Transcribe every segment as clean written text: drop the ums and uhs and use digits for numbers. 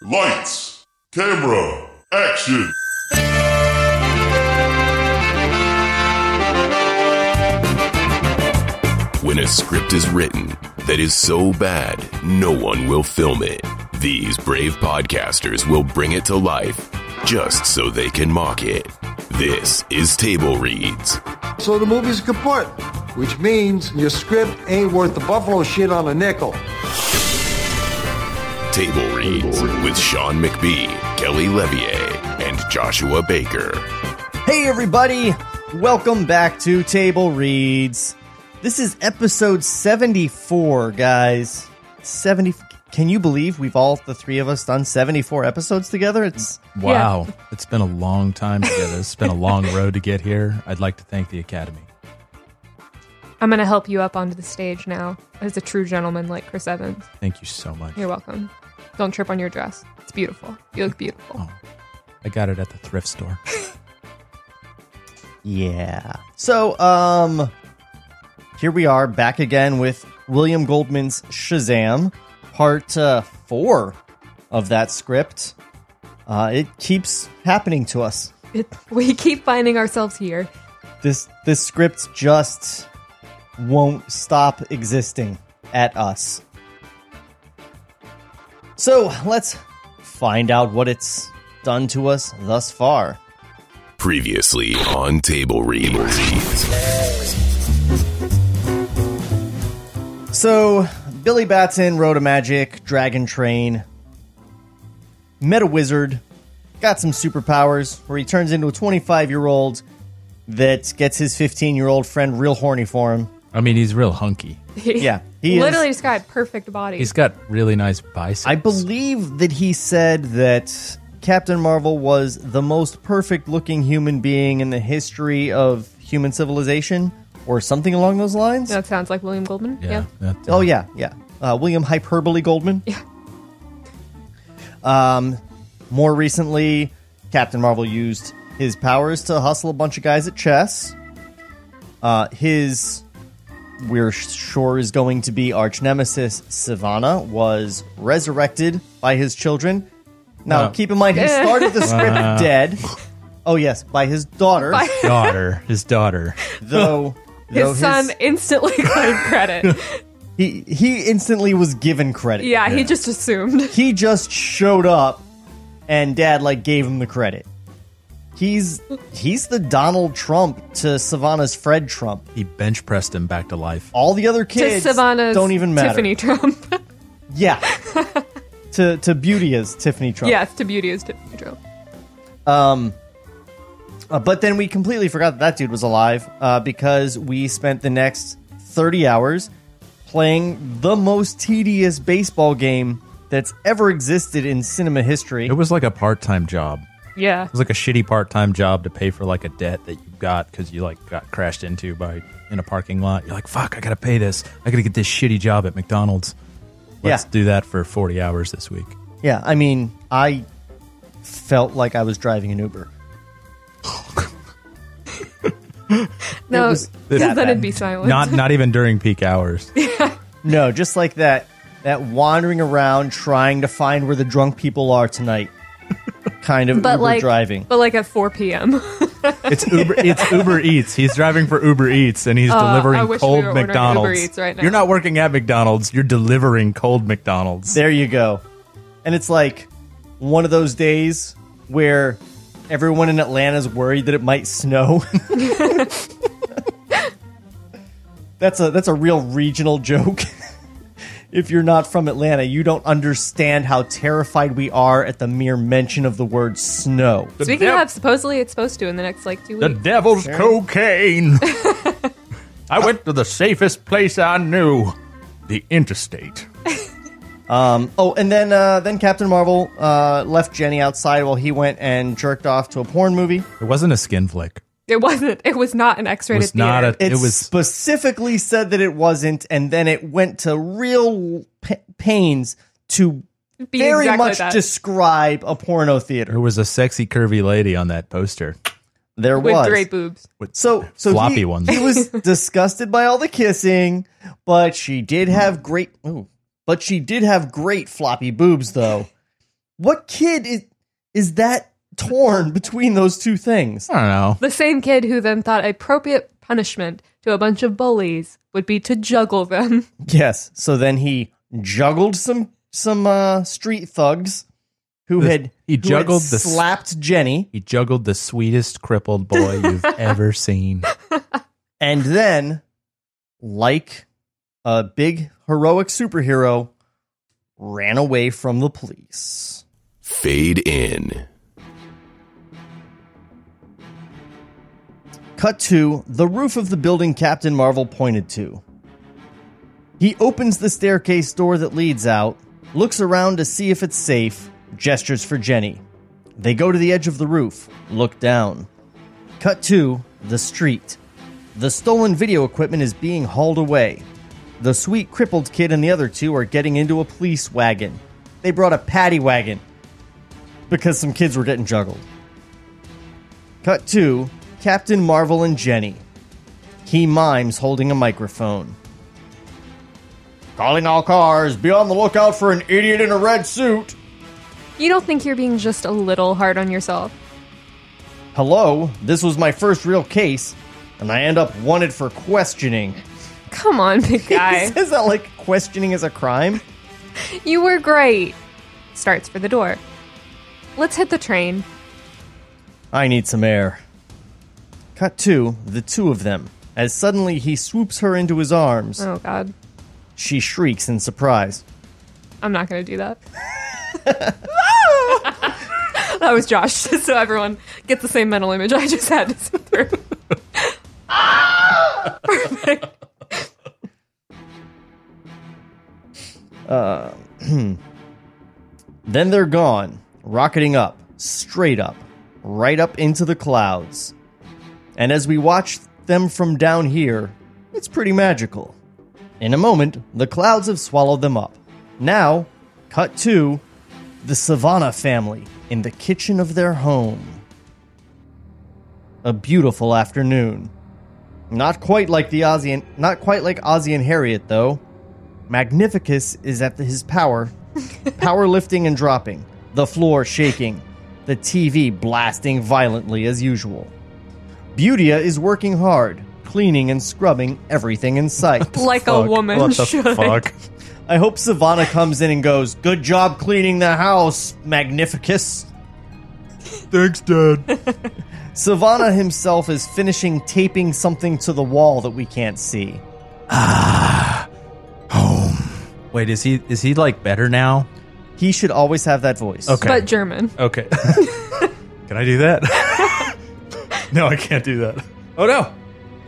Lights, camera, action! When a script is written that is so bad, no one will film it. These brave podcasters will bring it to life just so they can mock it. This is Table Reads. So the movie's kaput, which means your script ain't worth the buffalo shit on a nickel. Table Reads with Sean McBee, Kelly Levier, and Joshua Baker. Hey everybody, welcome back to Table Reads. This is episode 74, guys. 70. Can you believe we've all, the three of us, done 74 episodes together? Wow. Yeah. It's been a long time together. It's been a long road to get here. I'd like to thank the Academy. I'm going to help you up onto the stage now as a true gentleman like Chris Evans. Thank you so much. You're welcome. Don't trip on your dress. It's beautiful. You look beautiful. Oh, I got it at the thrift store. Yeah. So, here we are back again with William Goldman's Shazam, part 4 of that script. It keeps happening to us. We keep finding ourselves here. This script just won't stop existing at us. So let's find out what it's done to us thus far. Previously on Table Reads. So, Billy Batson rode a magic dragon train, met a wizard, got some superpowers, where he turns into a 25-year-old that gets his 15-year-old friend real horny for him. I mean, he's real hunky. Yeah, he literally is. just got a perfect body. He's got really nice biceps. I believe that he said that Captain Marvel was the most perfect-looking human being in the history of human civilization, or something along those lines. That sounds like William Goldman. Yeah. Oh, yeah. William Hyperbole Goldman. Yeah. More recently, Captain Marvel used his powers to hustle a bunch of guys at chess. His, we're sure is going to be arch nemesis, Sivana, was resurrected by his children. Now, keep in mind, he started the script dead. Oh, yes, by his daughter. His daughter. Though his son instantly claimed credit. He instantly was given credit. Yeah, he just assumed. He just showed up, and Dad gave him the credit. He's the Donald Trump to Sivana's Fred Trump. He bench pressed him back to life. All the other kids to Sivana's don't even matter. Tiffany Trump. Yeah. to Beauty as Tiffany Trump. Yes, to Beauty as Tiffany Trump. But then we completely forgot that dude was alive because we spent the next 30 hours playing the most tedious baseball game that's ever existed in cinema history. It was like a part-time job. Yeah. It was like a shitty part-time job to pay for a debt that you got because you got crashed into in a parking lot. You're like, fuck, I gotta pay this. I gotta get this shitty job at McDonald's. Let's do that for 40 hours this week. Yeah, I mean, I felt like I was driving an Uber. No, then it'd be silent. Not even during peak hours. Yeah. No, just like that wandering around trying to find where the drunk people are tonight kind of Uber driving. But at 4 p.m. It's Uber Eats. He's driving for Uber Eats, and he's delivering cold McDonald's. Uber Eats right now. You're not working at McDonald's. You're delivering cold McDonald's. There you go. And it's like one of those days where everyone in Atlanta is worried that it might snow. That's a real regional joke. If you're not from Atlanta, you don't understand how terrified we are at the mere mention of the word snow. Speaking of, supposedly it's supposed to in the next 2 weeks. The devil's cocaine. I went to the safest place I knew, the interstate. And then Captain Marvel left Jenny outside while he went and jerked off to a porn movie. It wasn't a skin flick. It wasn't. It was not an X-rated theater. It was specifically said that it wasn't, and then it went to real pains to be very exactly much that. describe a porno theater. There was a sexy, curvy lady on that poster. There with was. great boobs. So floppy ones. He was disgusted by all the kissing, but she did have great floppy boobs, though. What kid is that torn between those two things? I don't know. The same kid who then thought appropriate punishment to a bunch of bullies would be to juggle them. Yes. So then he juggled some street thugs who had slapped Jenny. He juggled the sweetest crippled boy you've ever seen. And then, like a big heroic superhero, ran away from the police. Fade in. Cut to the roof of the building Captain Marvel pointed to. He opens the staircase door that leads out, looks around to see if it's safe, gestures for Jenny. They go to the edge of the roof, look down. Cut to the street. The stolen video equipment is being hauled away. The sweet crippled kid and the other two are getting into a police wagon. They brought a paddy wagon because some kids were getting juggled. Cut to Captain Marvel and Jenny. He mimes holding a microphone. Calling all cars, be on the lookout for an idiot in a red suit. You don't think you're being just a little hard on yourself? Hello, this was my first real case, and I end up wanted for questioning. Come on, big guy. He says that like questioning is a crime. You were great. Starts for the door. Let's hit the train. I need some air. Cut to the two of them, as suddenly he swoops her into his arms. Oh, God. She shrieks in surprise. I'm not going to do that. That was Josh, just so everyone gets the same mental image I just had to sit through. Perfect. Then they're gone, rocketing up, straight up, right up into the clouds. And as we watch them from down here, it's pretty magical. In a moment, the clouds have swallowed them up. Now, cut to the Sivana family in the kitchen of their home. A beautiful afternoon. Not quite like Ozzy and Harriet, though. Magnificus is at his power lifting and dropping, the floor shaking, the TV blasting violently as usual. Beautia is working hard, cleaning and scrubbing everything in sight. Like a woman What the should. fuck? I hope Sivana comes in and goes, "Good job cleaning the house, Magnificus." Thanks, Dad. Sivana himself is finishing taping something to the wall that we can't see. Home. Wait, is he like better now? He should always have that voice. Okay. But German. Okay. Can I do that? No, I can't do that. Oh, no.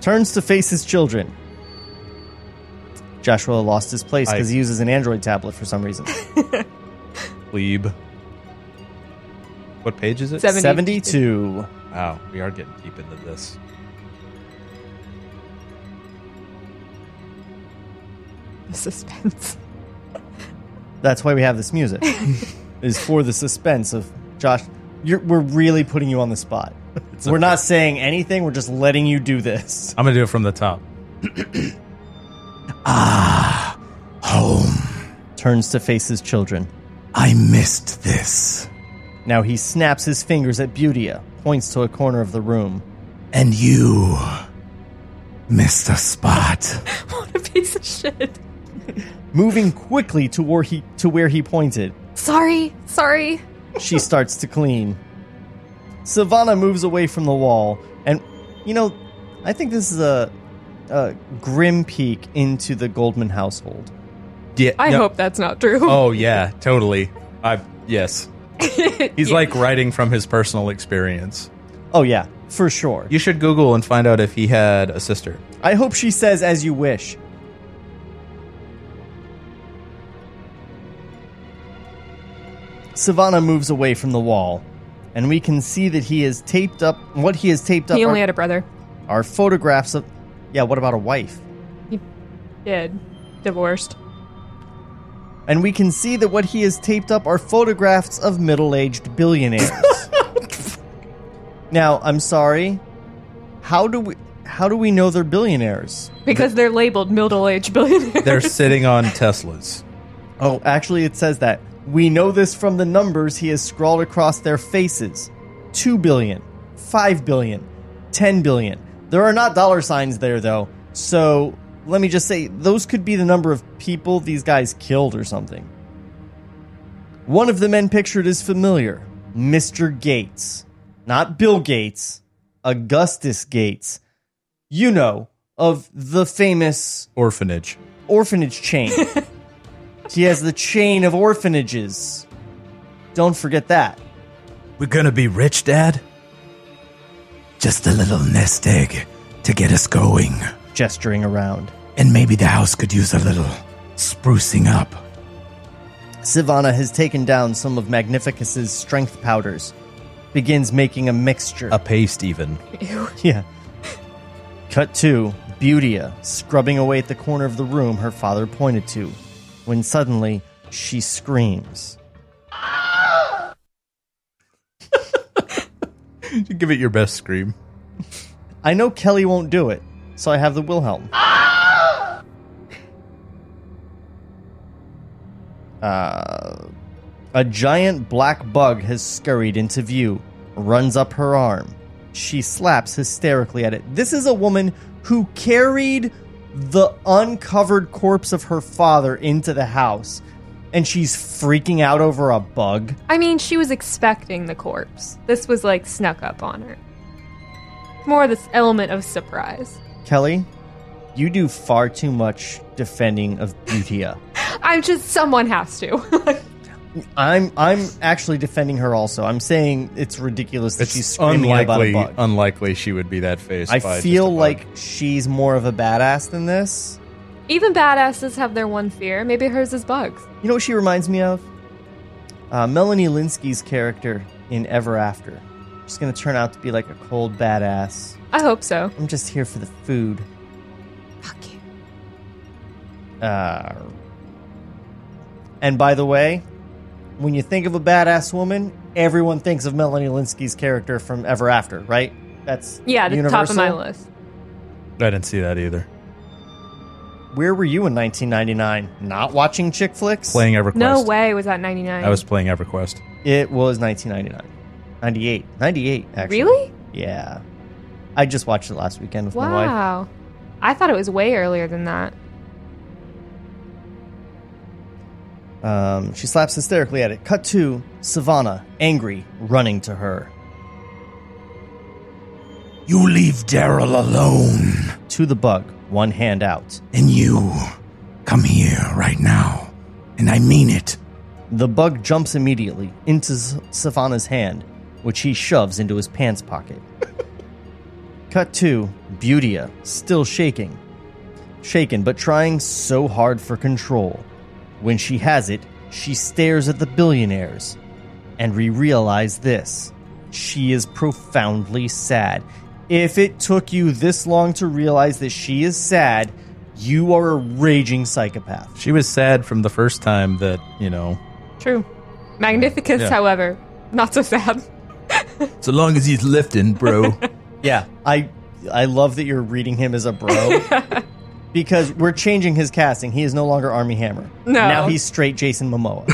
Turns to face his children. Joshua lost his place because he uses an Android tablet for some reason. Plebe. What page is it? 72. Wow, we are getting deep into this. The suspense. That's why we have this music. Is for the suspense of Josh. We're really putting you on the spot. We're not saying anything. We're just letting you do this. I'm going to do it from the top. Home. Turns to face his children. I missed this. Now he snaps his fingers at Beautia, points to a corner of the room. And you missed a spot. What a piece of shit. Moving quickly to where he pointed. Sorry. She starts to clean. Sivana moves away from the wall, and, I think this is a grim peek into the Goldman household. Yeah, I hope that's not true. Oh, yeah, totally. Yes. He's like writing from his personal experience. Oh, yeah, for sure. You should Google and find out if he had a sister. I hope she says, "As you wish." Sivana moves away from the wall, and we can see that he has taped up. What he has taped up. He only had a brother. Are photographs of. Yeah, what about a wife? He did. Divorced. And we can see that what he has taped up are photographs of middle-aged billionaires. Now, I'm sorry. How do we know they're billionaires? Because they're labeled middle-aged billionaires. They're sitting on Teslas. Oh, actually, it says that. We know this from the numbers he has scrawled across their faces. 2 billion, 5 billion, 10 billion. There are not dollar signs there, though. So, let me just say, those could be the number of people these guys killed or something. One of the men pictured is familiar. Mr. Gates. Not Bill Gates. Augustus Gates. You know, of the famous... Orphanage chain. He has the chain of orphanages. Don't forget that. We're gonna be rich, Dad? Just a little nest egg to get us going. Gesturing around. And maybe the house could use a little sprucing up. Sivana has taken down some of Magnificus's strength powders. Begins making a mixture. A paste, even. Ew. Yeah. Cut 2. Beautia, scrubbing away at the corner of the room her father pointed to, when suddenly she screams. Give it your best scream. I know Kelly won't do it, so I have the Wilhelm. A giant black bug has scurried into view, runs up her arm. She slaps hysterically at it. This is a woman who carried the uncovered corpse of her father into the house, and she's freaking out over a bug. I mean, she was expecting the corpse. This was like snuck up on her. More this element of surprise. Kelly, you do far too much defending of Beautia. Someone has to. I'm actually defending her also. I'm saying it's ridiculous that she's screaming about a bug. Unlikely she would be that faced. I feel like she's more of a badass than this. Even badasses have their one fear. Maybe hers is bugs. You know what she reminds me of? Melanie Linsky's character in Ever After. She's going to turn out to be like a cold badass. I hope so. I'm just here for the food. Fuck you. And by the way, when you think of a badass woman, everyone thinks of Melanie Linsky's character from Ever After, right? That's the universal. top of my list. I didn't see that either. Where were you in 1999? Not watching chick flicks? Playing EverQuest. No way was that 99. I was playing EverQuest. It was 1999. 98. 98, actually. Really? Yeah. I just watched it last weekend with my wife. Wow. I thought it was way earlier than that. She slaps hysterically at it. Cut to Sivana, angry, running to her. You leave Daryl alone. To the bug, one hand out. And you, come here right now. And I mean it. The bug jumps immediately into Sivana's hand, which he shoves into his pants pocket. Cut to Beautia, still shaken, but trying so hard for control. When she has it, she stares at the billionaires. And we realize this. She is profoundly sad. If it took you this long to realize that she is sad, you are a raging psychopath. She was sad from the first time that, True. Magnificus, however, not so sad. So long as he's lifting, bro. Yeah, I love that you're reading him as a bro. Because we're changing his casting. He is no longer Armie Hammer. No. Now he's straight Jason Momoa.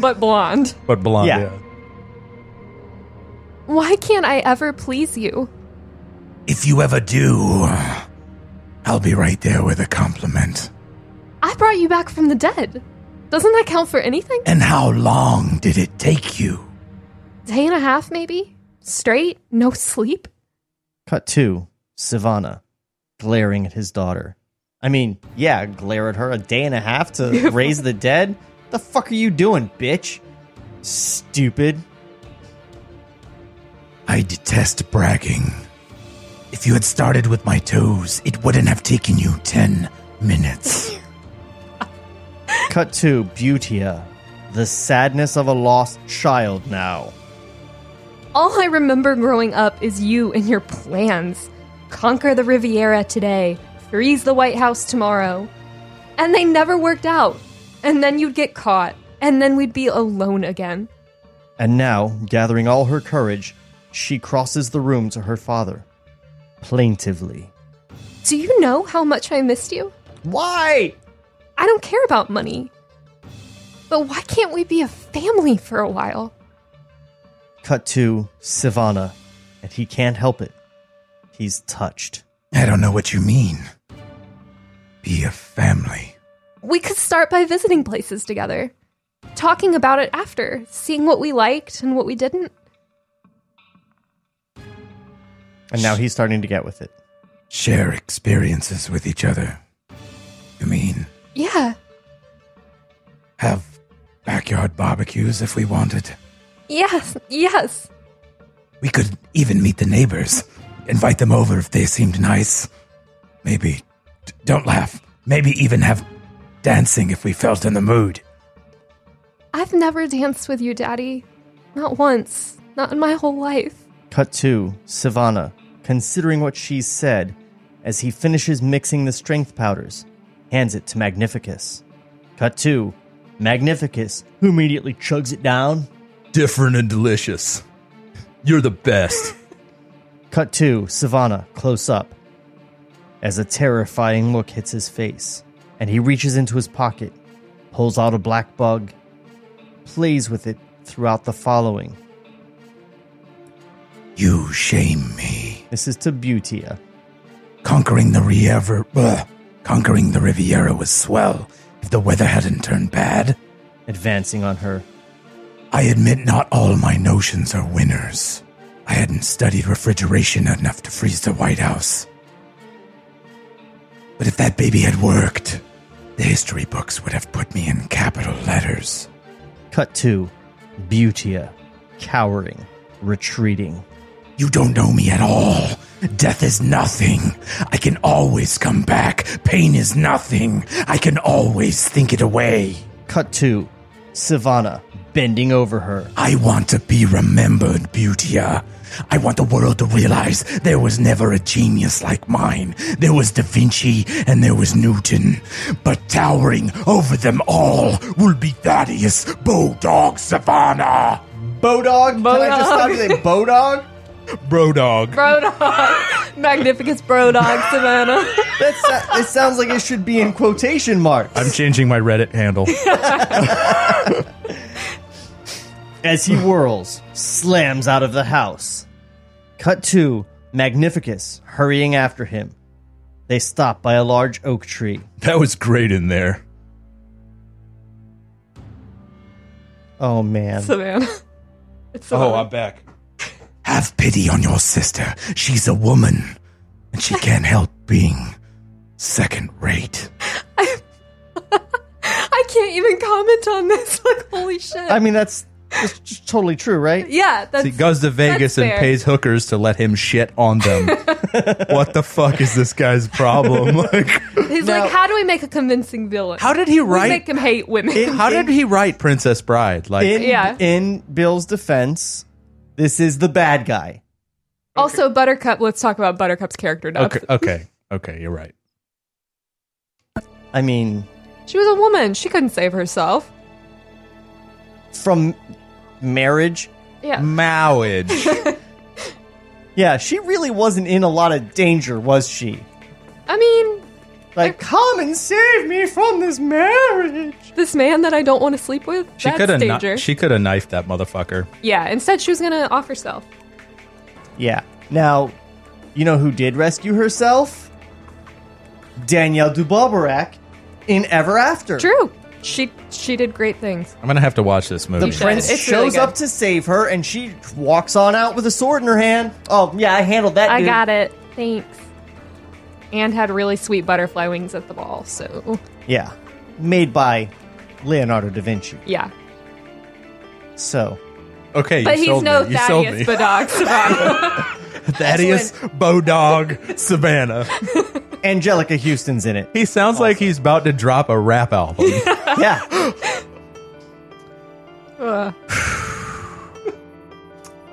But blonde. But blonde, yeah. Why can't I ever please you? If you ever do, I'll be right there with a compliment. I brought you back from the dead. Doesn't that count for anything? And how long did it take you? Day and a half, maybe? Straight? No sleep? Cut to Sivana, glaring at his daughter. I mean, yeah, glare at her. A day and a half to raise the dead? The fuck are you doing, bitch? Stupid. I detest bragging. If you had started with my toes, it wouldn't have taken you 10 minutes. Cut to Beautia, the sadness of a lost child now. All I remember growing up is you and your plans. Conquer the Riviera today. Freeze the White House tomorrow. And they never worked out. And then you'd get caught. And then we'd be alone again. And now, gathering all her courage, she crosses the room to her father, plaintively. Do you know how much I missed you? Why? I don't care about money. But why can't we be a family for a while? Cut to Sivana, and he can't help it. He's touched. I don't know what you mean. Be a family. We could start by visiting places together. Talking about it after. Seeing what we liked and what we didn't. And now he's starting to get with it. Share experiences with each other. You mean? Yeah. Have backyard barbecues if we wanted. Yes. We could even meet the neighbors. Invite them over if they seemed nice. Maybe, don't laugh, maybe even have dancing if we felt in the mood. I've never danced with you, Daddy. Not once. Not in my whole life. Cut to Sivana, considering what she's said, as he finishes mixing the strength powders, hands it to Magnificus. Cut to Magnificus, who immediately chugs it down. Different and delicious. You're the best. Cut to Sivana, close up, as a terrifying look hits his face, and he reaches into his pocket, pulls out a black bug, plays with it throughout the following. You shame me. This is to Butia. Conquering the Riviera was swell if the weather hadn't turned bad. Advancing on her. I admit not all my notions are winners. I hadn't studied refrigeration enough to freeze the White House. But if that baby had worked, the history books would have put me in capital letters. Cut to Butia, cowering, retreating. You don't know me at all. Death is nothing. I can always come back. Pain is nothing. I can always think it away. Cut to Sivana, bending over her. I want to be remembered, Butia. I want the world to realize there was never a genius like mine. There was Da Vinci and there was Newton. But towering over them all will be Thaddeus Bodog Sivana. Bodog? Can I just stop you there? Bodog? Brodog. Magnificus Brodog, Savannah. It sounds like it should be in quotation marks. I'm changing my Reddit handle. As he whirls, slams out of the house. Cut to Magnificus hurrying after him. They stop by a large oak tree. That was great in there. Oh, man. Savannah. It's Savannah. I'm back. Have pity on your sister. She's a woman, and she can't help being second-rate. I can't even comment on this. Like, holy shit. I mean, that's just totally true, right? Yeah, that's So he goes to Vegas and fair. pays hookers to let him shit on them. What the fuck is this guy's problem? He's Now- like, how do we make a convincing villain? How did he We write? make him hate women. How did he write Princess Bride? Like, In Bill's defense, this is the bad guy. Also, Buttercup. Let's talk about Buttercup's character now. okay, you're right. I mean, She was a woman. She couldn't save herself. from marriage, Yeah. Marriage. yeah, she really wasn't in a lot of danger, was she? I mean, Like, come and save me from this marriage. this man that I don't want to sleep with, that's danger. She could have knifed that motherfucker. Yeah, instead she was going to off herself. Yeah. Now, you know who did rescue herself? Danielle Dubobarak in Ever After. True. She did great things. I'm gonna have to watch this movie. The prince It's really shows good. up to save her, and she walks on out with a sword in her hand. Oh, yeah, I handled that, I dude. got it. Thanks. And had really sweet butterfly wings at the ball, so Yeah. Made by Leonardo da Vinci. yeah. So, Okay, But you he's sold no me. You sold Thaddeus me. Bodog Savannah. Thaddeus Bodog Savannah. Angelica Houston's in it. He sounds like he's about to drop a rap album. Yeah.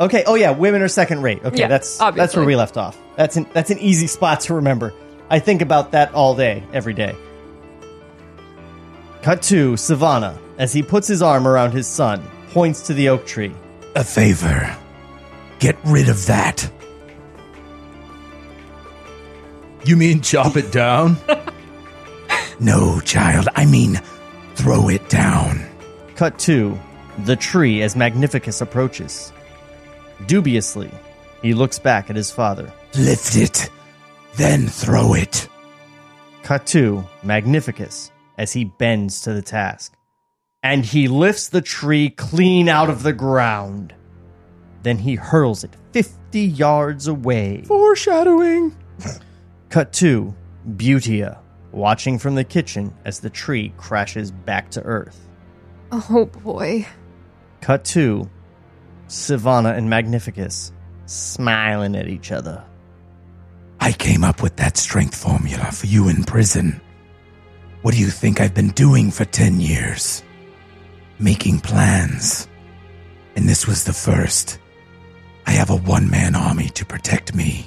Okay. Oh yeah, women are second rate. Okay, Yeah, that's obviously. where we left off. That's an easy spot to remember. I think about that all day, every day. Cut to Sivana as he puts his arm around his son, points to the oak tree. A favor. Get rid of that. You mean chop it down? No, child. I mean, throw it down. Cut to the tree as Magnificus approaches. Dubiously, he looks back at his father. Lift it, then throw it. Cut to Magnificus as he bends to the task. And he lifts the tree clean out of the ground. Then he hurls it 50 yards away. Foreshadowing. Cut to Beautia, watching from the kitchen as the tree crashes back to Earth. Oh boy. Cut to Sivana and Magnificus smiling at each other. I came up with that strength formula for you in prison. What do you think I've been doing for 10 years? Making plans. And this was the first. I have a one-man army to protect me.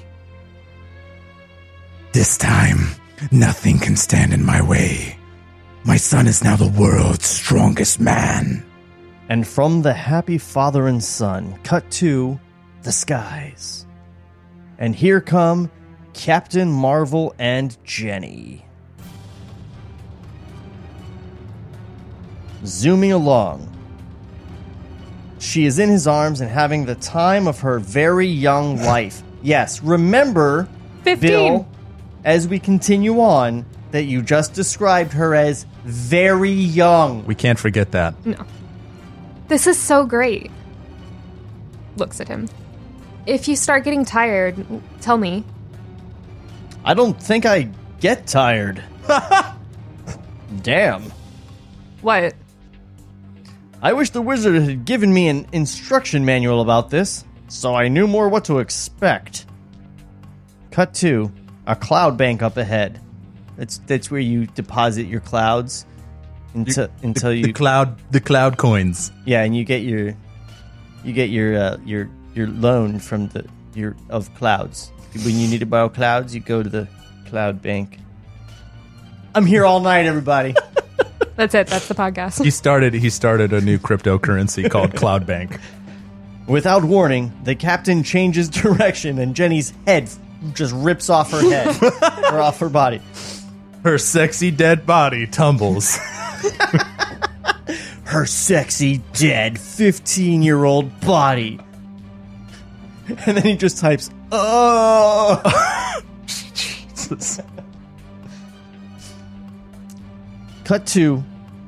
This time, nothing can stand in my way. My son is now the world's strongest man. And from the happy father and son, cut to the skies. And here come Captain Marvel and Jenny. Zooming along. She is in his arms and having the time of her very young life. Yes, remember, 15. Bill, as we continue on, that you just described her as very young. We can't forget that. No. This is so great. Looks at him. If you start getting tired, tell me. I don't think I get tired. Damn. What? I wish the wizard had given me an instruction manual about this, so I knew more what to expect. Cut to a cloud bank up ahead. That's where you deposit your clouds until you the cloud coins. Yeah, and you get your loan from of clouds. When you need to borrow clouds, you go to the cloud bank. I'm here all night, everybody. That's it. That's the podcast. He started a new cryptocurrency called Cloud Bank. Without warning, the captain changes direction and Jenny's head just rips off her head or off her body. Her sexy dead body tumbles. Her sexy dead 15-year-old body. And then he just types, "Oh." Jesus. Cut to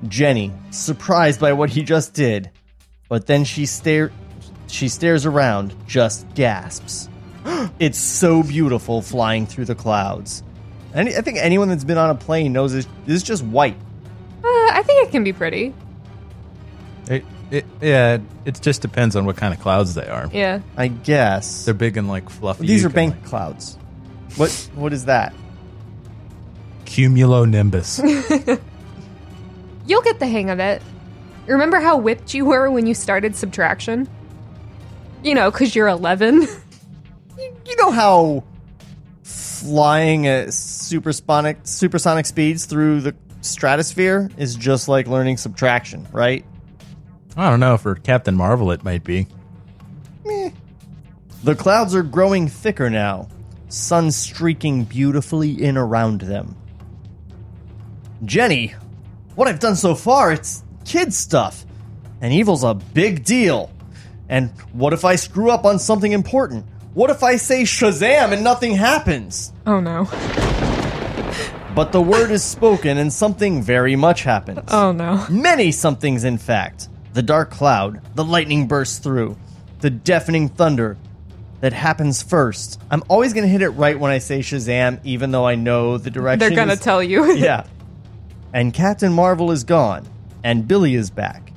Jenny, surprised by what he just did, but then she stares around, just gasps. It's so beautiful flying through the clouds. And I think anyone that's been on a plane knows this is just white. I think it can be pretty. It just depends on what kind of clouds they are. Yeah. I guess. They're big and like fluffy. These are bank clouds. What is that? Cumulonimbus. You'll get the hang of it. Remember how whipped you were when you started subtraction? You know, because you're 11. You know how flying at supersonic speeds through the stratosphere is just like learning subtraction, right? I don't know. For Captain Marvel, it might be. The clouds are growing thicker now, sun streaking beautifully in around them. Jenny, what I've done so far, it's kid stuff. And evil's a big deal. And what if I screw up on something important? What if I say Shazam and nothing happens? Oh no. But the word is spoken and something very much happens. Oh no. Many somethings, in fact. The dark cloud, the lightning bursts through, the deafening thunder that happens first. I'm always going to hit it right when I say Shazam, even though I know the direction. They're going to tell you. Yeah. And Captain Marvel is gone, and Billy is back.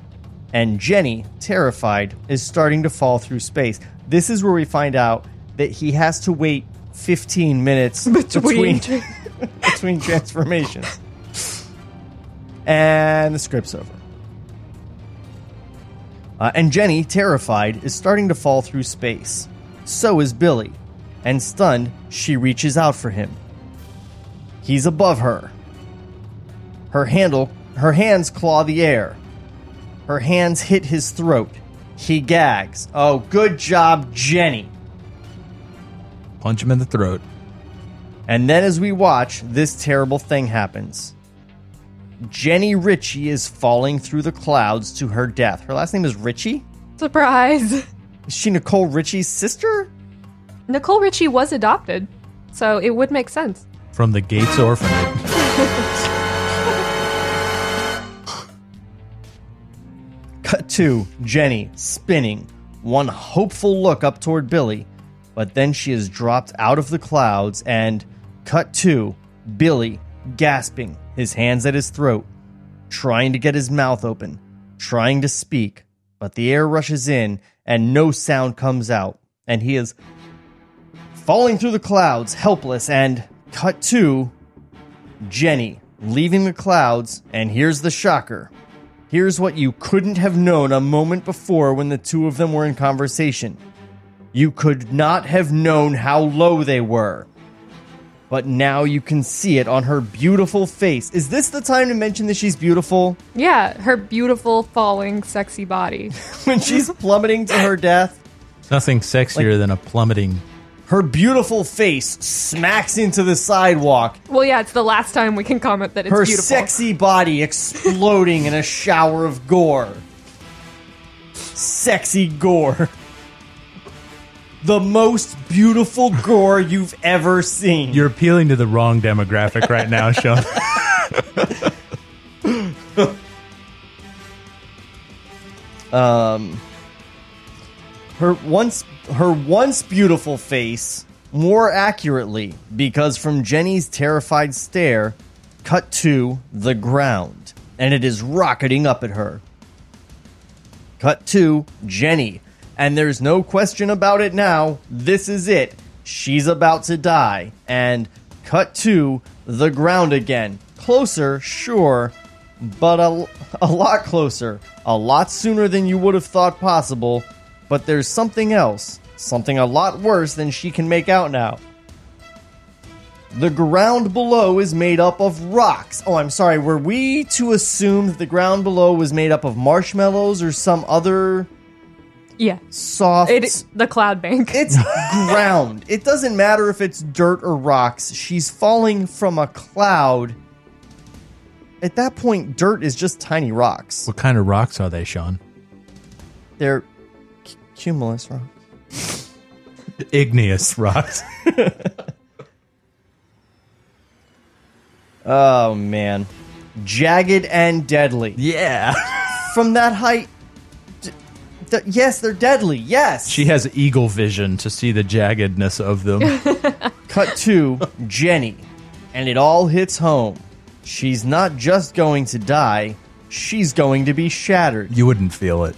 And Jenny, terrified, is starting to fall through space. This is where we find out that he has to wait 15 minutes between transformations. And the script's over. And Jenny, terrified, is starting to fall through space. So is Billy. And stunned, she reaches out for him. He's above her. Her hands claw the air. Her hands hit his throat. He gags. Oh, good job, Jenny. Punch him in the throat. And then as we watch, this terrible thing happens. Jenny Ritchie is falling through the clouds to her death. Her last name is Ritchie? Surprise. Is she Nicole Ritchie's sister? Nicole Ritchie was adopted, so it would make sense. From the Gates Orphanage. Cut to Jenny spinning, one hopeful look up toward Billy, but then she is dropped out of the clouds, and cut to Billy gasping, his hands at his throat, trying to get his mouth open, trying to speak, but the air rushes in and no sound comes out, and he is falling through the clouds, helpless, and cut to Jenny leaving the clouds, and here's the shocker. Here's what you couldn't have known a moment before when the two of them were in conversation. You could not have known how low they were. But now you can see it on her beautiful face. Is this the time to mention that she's beautiful? Yeah, her beautiful, falling, sexy body. When she's plummeting to her death? Nothing sexier than a plummeting. Her beautiful face smacks into the sidewalk. Well, yeah, it's the last time we can comment that it's her beautiful. Her sexy body exploding in a shower of gore. Sexy gore. The most beautiful gore you've ever seen. You're appealing to the wrong demographic right now, Sean. Her once beautiful face, more accurately, because from Jenny's terrified stare, cut to the ground, and it is rocketing up at her. Cut to Jenny, and there's no question about it now, this is it. She's about to die, and cut to the ground again. Closer, sure, but a lot closer, a lot sooner than you would have thought possible. But there's something else, something a lot worse than she can make out now. The ground below is made up of rocks. Oh, I'm sorry, were we to assume that the ground below was made up of marshmallows or some other soft... the cloud bank. It's ground. It doesn't matter if it's dirt or rocks. She's falling from a cloud. At that point, dirt is just tiny rocks. What kind of rocks are they, Sean? They're... cumulus rocks. Igneous rocks. Oh, man. Jagged and deadly. Yeah. From that height... yes, they're deadly. Yes. She has eagle vision to see the jaggedness of them. Cut to Jenny. And it all hits home. She's not just going to die. She's going to be shattered. You wouldn't feel it.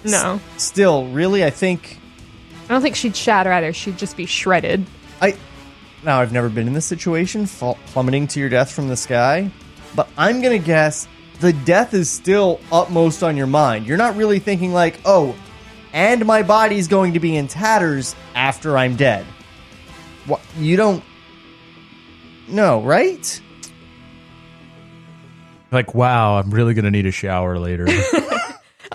No. Still, really, I don't think she'd shatter either. She'd just be shredded. Now, I've never been in this situation, plummeting to your death from the sky, but I'm going to guess the death is still upmost on your mind. You're not really thinking like, oh, and my body's going to be in tatters after I'm dead. What? You don't know, right? Like, wow, I'm really going to need a shower later.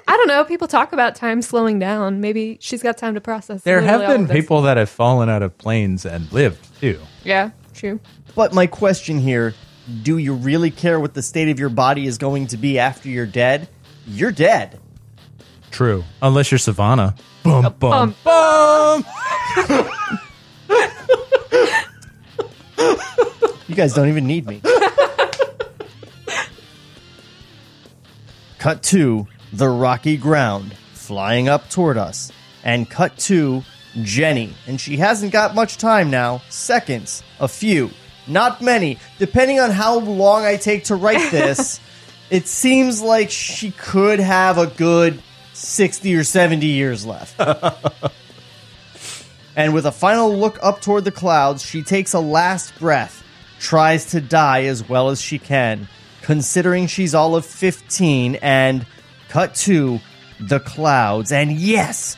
I don't know. People talk about time slowing down. Maybe she's got time to process. There have been people that have fallen out of planes and lived, too. Yeah, true. But my question here, do you really care what the state of your body is going to be after you're dead? You're dead. True. Unless you're Sivana. Bum, bum, bum. You guys don't even need me. Cut to the rocky ground, flying up toward us. And cut to Jenny. And she hasn't got much time now. Seconds. A few. Not many. Depending on how long I take to write this, it seems like she could have a good 60 or 70 years left. And with a final look up toward the clouds, she takes a last breath, tries to die as well as she can, considering she's all of 15, and cut to the clouds. And yes,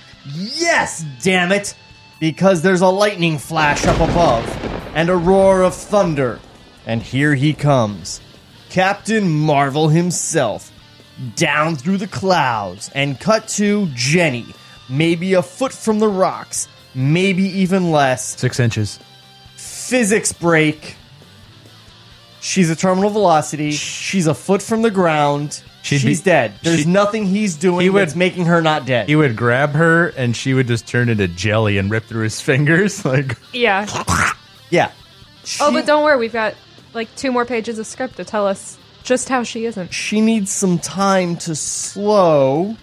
damn it, because there's a lightning flash up above, and a roar of thunder, and here he comes, Captain Marvel himself, down through the clouds, and cut to Jenny, maybe a foot from the rocks, maybe even less. 6 inches. Physics break. She's a terminal velocity. She's a foot from the ground. She's dead. There's nothing he's doing that's making her not dead. He would grab her, and she would just turn into jelly and rip through his fingers. Like, Yeah. Yeah. But don't worry. We've got, 2 more pages of script to tell us just how she isn't. She needs some time to slow,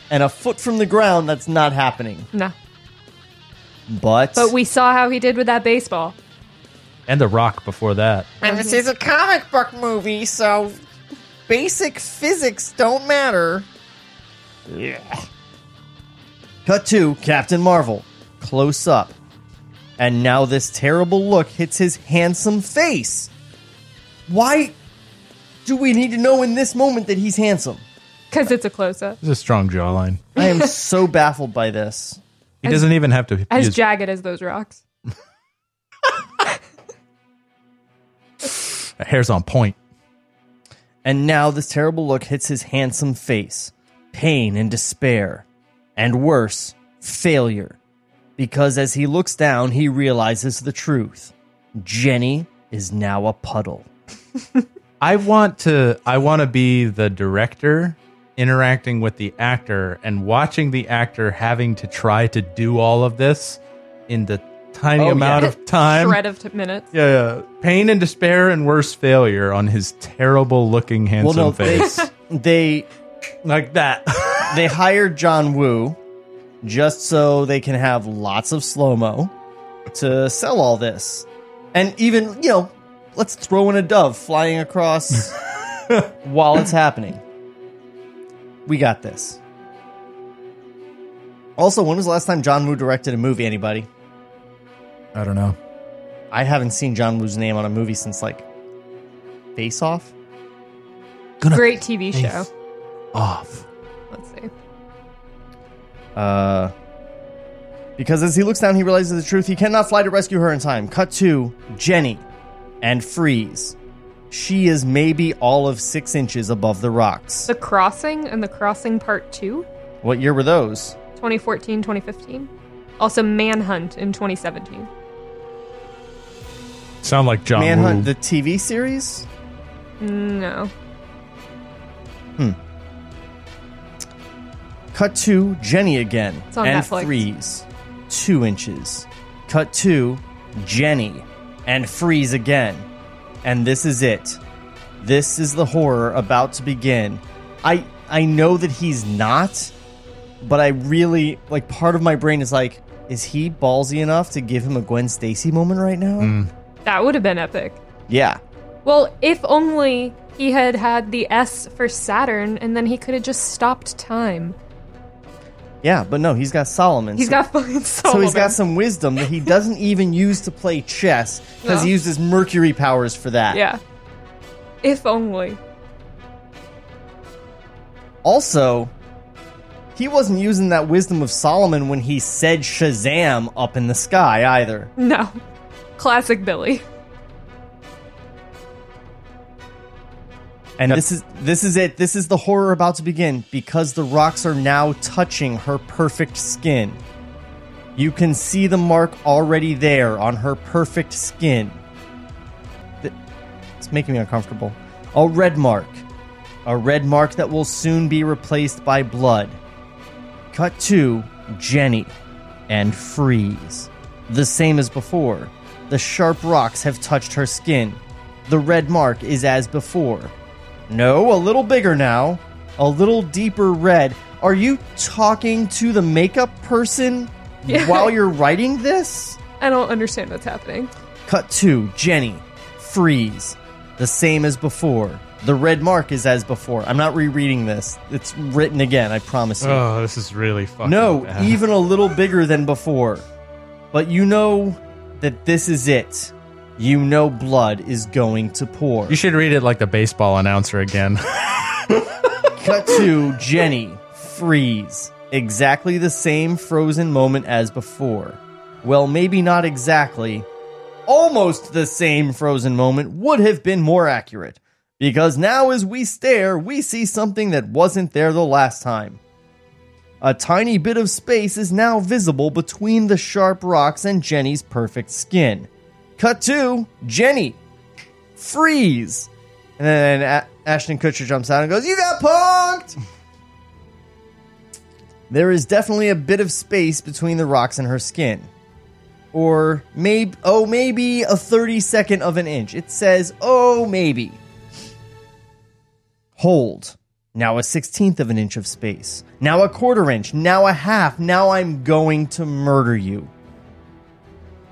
and a foot from the ground, that's not happening. No. But we saw how he did with that baseball. and The Rock before that. And this is a comic book movie, so basic physics don't matter. Yeah. Cut to Captain Marvel, close up. And now this terrible look hits his handsome face. Why do we need to know in this moment that he's handsome? Because it's a close-up. It's a strong jawline. I am so baffled by this. He doesn't even have to... As jagged as those rocks. Hair's on point. And now this terrible look hits his handsome face. Pain and despair. And worse, failure. Because as he looks down, he realizes the truth. Jenny is now a puddle. I want to be the director interacting with the actor and watching the actor having to try to do all of this in the tiny amount of time. Shred of minutes. Yeah. Pain and despair and worse, failure on his terrible looking handsome face. They like that. They hired John Woo just so they can have lots of slow-mo to sell all this. And even, let's throw in a dove flying across while it's happening. We got this. Also, when was the last time John Woo directed a movie, anybody? I don't know. I haven't seen John Woo's name on a movie since, Face Off? Great TV show. Off. Let's see. Because as he looks down, he realizes the truth. He cannot fly to rescue her in time. Cut to Jenny and freeze. She is maybe all of 6 inches above the rocks. The Crossing and The Crossing Part 2. What year were those? 2014, 2015. Also Manhunt in 2017. Sound like John Manhunt, Woo. the TV series? No. Cut to Jenny again. It's on and Netflix. freeze. 2 inches. Cut to Jenny and freeze again. And this is it. This is the horror about to begin. I know that he's not, but I really, part of my brain is is he ballsy enough to give him a Gwen Stacy moment right now? That would have been epic. Yeah. Well, if only he had had the S for Saturn, and then he could have just stopped time. Yeah, but no, he's got Solomon. He's got fucking Solomon. So he's got some wisdom that he doesn't even use to play chess, because he uses Mercury powers for that. Yeah. If only. Also, he wasn't using that wisdom of Solomon when he said Shazam up in the sky either. No. Classic Billy. And this is it. This is the horror about to begin, because the rocks are now touching her perfect skin. You can see the mark already there on her perfect skin. It's making me uncomfortable. A red mark. A red mark that will soon be replaced by blood. Cut to Jenny and freeze. The same as before. The sharp rocks have touched her skin. The red mark is as before. No, a little bigger now. A little deeper red. Are you talking to the makeup person while you're writing this? I don't understand what's happening. Cut to Jenny. Freeze. The same as before. The red mark is as before. I'm not rereading this. It's written again, I promise you. Oh, this is really fucking bad. Even a little bigger than before. But you know that this is it. You know blood is going to pour. You should read it like the baseball announcer again. Cut to Jenny. Freeze. Exactly the same frozen moment as before. Well, maybe not exactly. Almost the same frozen moment would have been more accurate. Because now as we stare, we see something that wasn't there the last time. A tiny bit of space is now visible between the sharp rocks and Jenny's perfect skin. Cut to Jenny. freeze. And then Ashton Kutcher jumps out and goes, you got punked! There is definitely a bit of space between the rocks and her skin. Or maybe a 32nd of an inch. It says, maybe. Hold. Now a 16th of an inch of space. Now a quarter inch. Now a half. Now I'm going to murder you.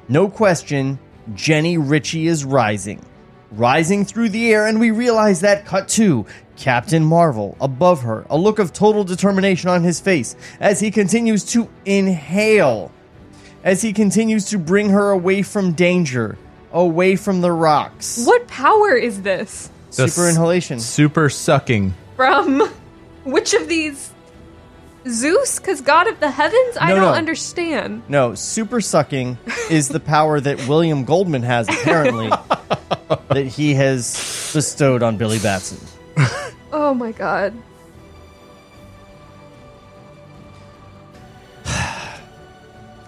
No question, Jenny Ritchie is rising. Rising through the air, and we realize that, cut to Captain Marvel above her, a look of total determination on his face as he continues to inhale, as he continues to bring her away from danger, away from the rocks. What power is this? Super inhalation. Super sucking. From which of these? Zeus? Because God of the heavens? I don't understand. No, super sucking is the power that William Goldman has, apparently, that he has bestowed on Billy Batson. Oh my god.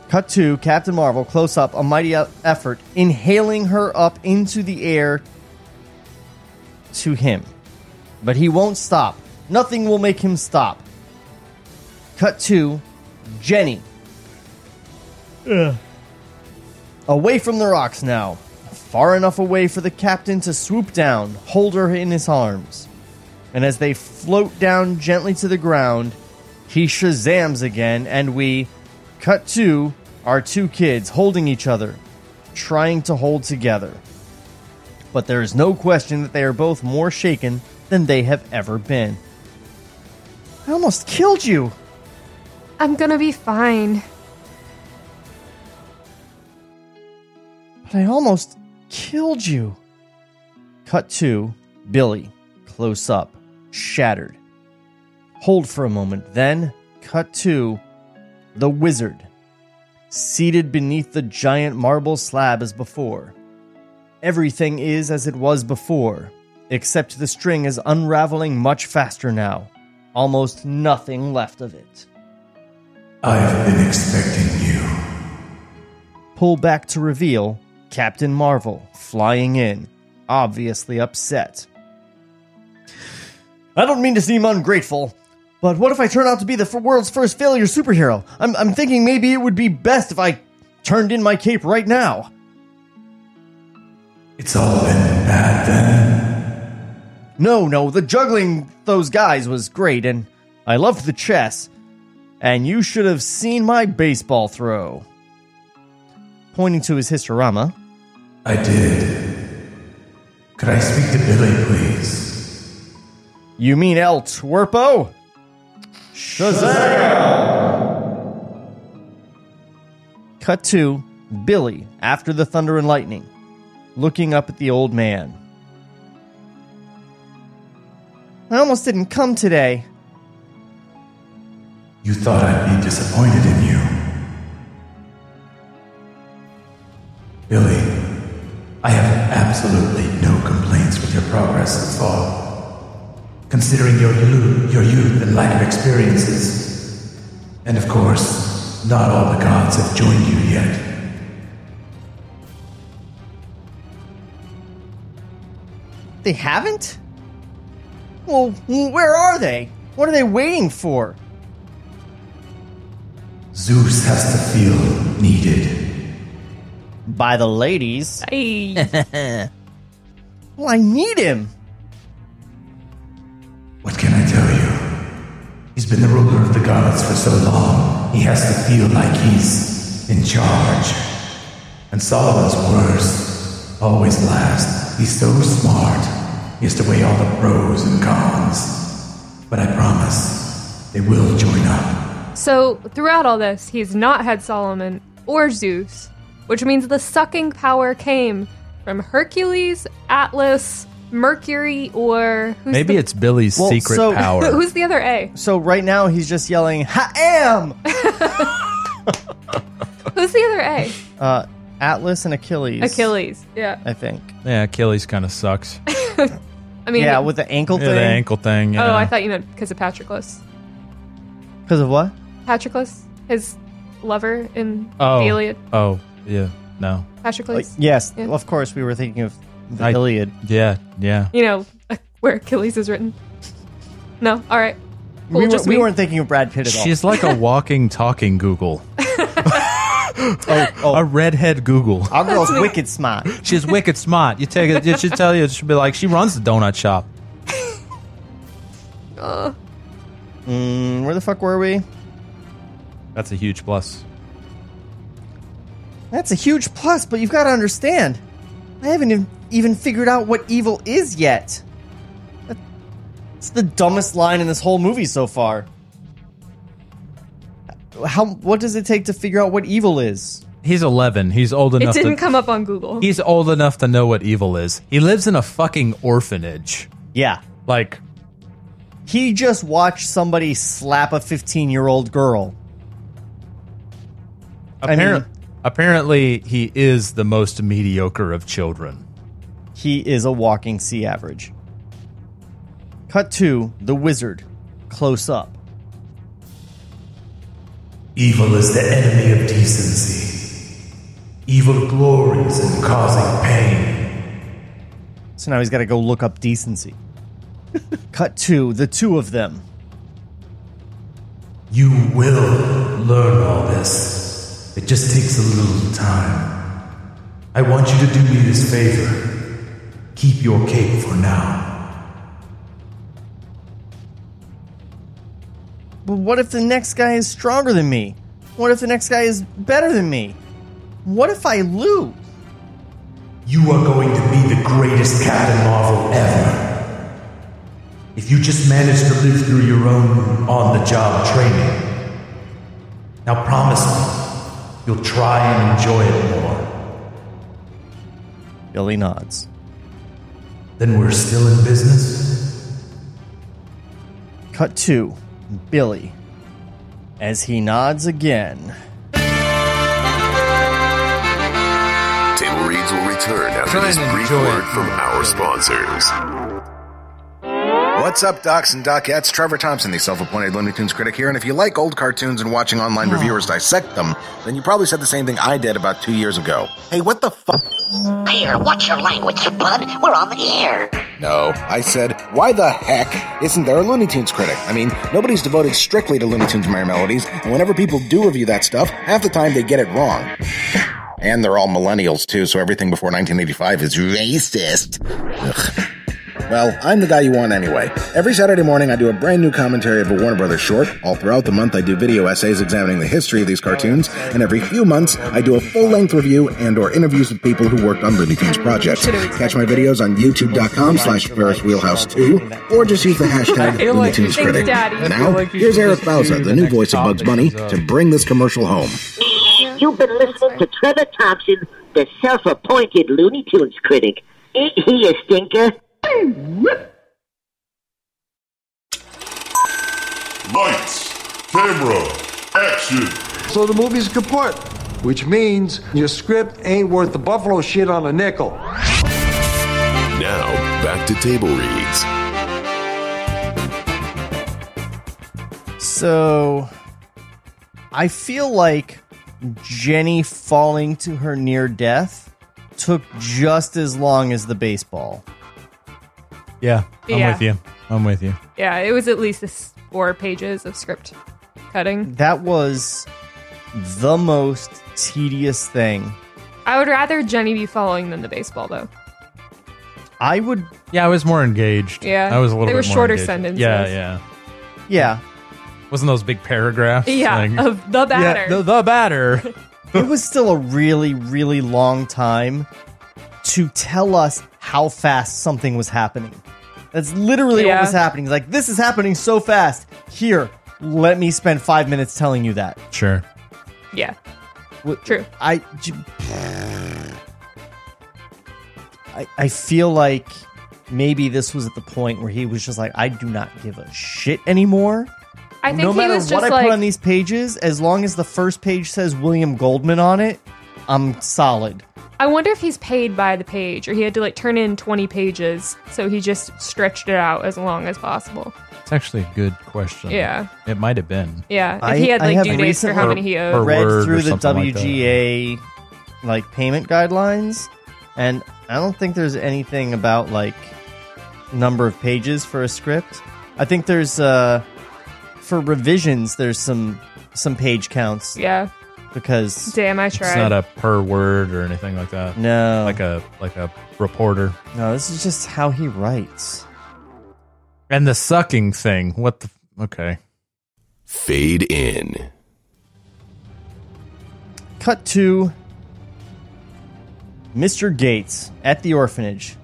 Cut to Captain Marvel, close up, a mighty effort, inhaling her up into the air to him. But he won't stop. Nothing will make him stop. Cut to Jenny. Away from the rocks now. Far enough away for the captain to swoop down, hold her in his arms. And as they float down gently to the ground, he Shazams again, and we cut to our two kids holding each other, trying to hold together. But there is no question that they are both more shaken than they have ever been. I almost killed you. I'm gonna be fine. But I almost killed you. Cut to Billy, close up, shattered. Hold for a moment, then cut to the wizard, seated beneath the giant marble slab as before. Everything is as it was before, except the string is unraveling much faster now. Almost nothing left of it. I've been expecting you. Pull back to reveal Captain Marvel flying in, obviously upset. I don't mean to seem ungrateful, but what if I turn out to be the world's first failure superhero? I'm thinking maybe it would be best if I turned in my cape right now. It's all been bad then? No, the juggling those guys was great, and I loved the chess. And you should have seen my baseball throw. Pointing to his historama. I did. Could I speak to Billy, please? You mean El Twerpo? Shazam! Cut to Billy after the thunder and lightning, looking up at the old man. I almost didn't come today. You thought I'd be disappointed in you. Billy, I have absolutely no complaints with your progress so far. Considering your youth and lack of experiences. And of course, not all the gods have joined you yet. They haven't? Well, where are they? What are they waiting for? Zeus has to feel needed. By the ladies. Hey. Well, I need him. What can I tell you? He's been the ruler of the gods for so long, he has to feel like he's in charge. And Solomon's words always last. He's so smart, he has to weigh all the pros and cons. But I promise, they will join up. So, throughout all this, he's not had Solomon or Zeus, which means the sucking power came from Hercules, Atlas, Mercury, or... Maybe it's Billy's secret power. Who's the other A? So right now he's just yelling, Ha-am! Who's the other A? Atlas and Achilles. Achilles, yeah. I think. Yeah, Achilles kind of sucks. I mean... Yeah, with the ankle Yeah, thing. the ankle thing. Oh, Yeah. I thought you meant because of Patroclus. Because of what? Patroclus? His lover in the Iliad? Oh, yeah. No. Patroclus? Yes, Yeah. of course we were thinking of The Iliad. Yeah, yeah. You know, where Achilles is written. No? All right. Cool, We weren't thinking of Brad Pitt at all. She's like a walking, talking Google. A redhead Google. Our girl's wicked smart. She's wicked smart. You take it. She'll tell you. She'll be like, she runs the donut shop. Where the fuck were we? That's a huge plus. That's a huge plus, but you've got to understand, I haven't even figured out what evil is yet. It's the dumbest line in this whole movie so far. What does it take to figure out what evil is? He's 11. He's old enough. It didn't come up on Google. He's old enough to know what evil is. He lives in a fucking orphanage. Yeah. Like, he just watched somebody slap a 15-year-old girl. Apparently, he is the most mediocre of children. He is a walking C average. Cut to the wizard, close up. Evil is the enemy of decency. Evil glories in causing pain. So now he's got to go look up decency. Cut to the two of them. You will learn all this. It just takes a little time. I want you to do me this favor. Keep your cape for now. But what if the next guy is stronger than me? What if the next guy is better than me? What if I lose? You are going to be the greatest Captain Marvel ever. If you just manage to live through your own on-the-job training. Now promise me, you'll try and enjoy it more. Billy nods. Then we're still in business? Cut to Billy as he nods again. Table Reads will return after this brief word from our sponsors. What's up, docs and docettes? Trevor Thompson, the self-appointed Looney Tunes critic here, and if you like old cartoons and watching online reviewers dissect them, then you probably said the same thing I did about 2 years ago. Hey, what the fuck? Here, watch your language, bud. We're on the air. No, I said, why the heck isn't there a Looney Tunes critic? I mean, nobody's devoted strictly to Looney Tunes Mere Melodies, and whenever people do review that stuff, half the time they get it wrong. And they're all millennials, too, so everything before 1985 is racist. Ugh. Well, I'm the guy you want anyway. Every Saturday morning, I do a brand new commentary of a Warner Brothers short. All throughout the month, I do video essays examining the history of these cartoons. And every few months, I do a full-length review and or interviews with people who worked on Looney Tunes projects. Catch my videos on youtube.com/FerrisWheelhouse2, or just use the hashtag Looney Tunes Critic. Now, here's Eric Bauza, the new voice of Bugs Bunny, to bring this commercial home. You've been listening to Trevor Thompson, the self-appointed Looney Tunes critic. Ain't he a stinker? Lights, camera, action. So the movie's kaput, which means your script ain't worth the buffalo shit on a nickel. Now, back to Table Reads. So, I feel like Jenny falling to her near death took just as long as the baseball. Yeah, I'm with you. Yeah, it was at least 4 pages of script cutting. That was the most tedious thing. I would rather Jenny be following than the baseball, though. I would... Yeah, I was more engaged. Yeah, I was a little they bit were more shorter engaged. sentences. Yeah. Wasn't those big paragraphs? Yeah, Like, of the batter. Yeah, the batter. It was still a really, really long time to tell us how fast something was happening. That's literally what was happening. It's like, this is happening so fast. Here, let me spend 5 minutes telling you that. Sure. Yeah. True. I feel like maybe this was at the point where he was just like, I do not give a shit anymore. I think no he matter was what just I like, put on these pages, as long as the first page says William Goldman on it, I'm solid. I wonder if he's paid by the page, or he had to like turn in 20 pages, so he just stretched it out as long as possible. It's actually a good question. Yeah. It might have been. Yeah, if he had like due dates for how many he owed. or read Word through or the something like WGA like payment guidelines, And I don't think there's anything about, like, number of pages for a script. I think there's, for revisions, there's some page counts. Yeah. Because... Damn, I tried. It's not a per word or anything like that. No. Like a reporter. No, this is just how he writes. And the sucking thing. What the... Okay. Fade in. Cut to Mr. Gates at the orphanage,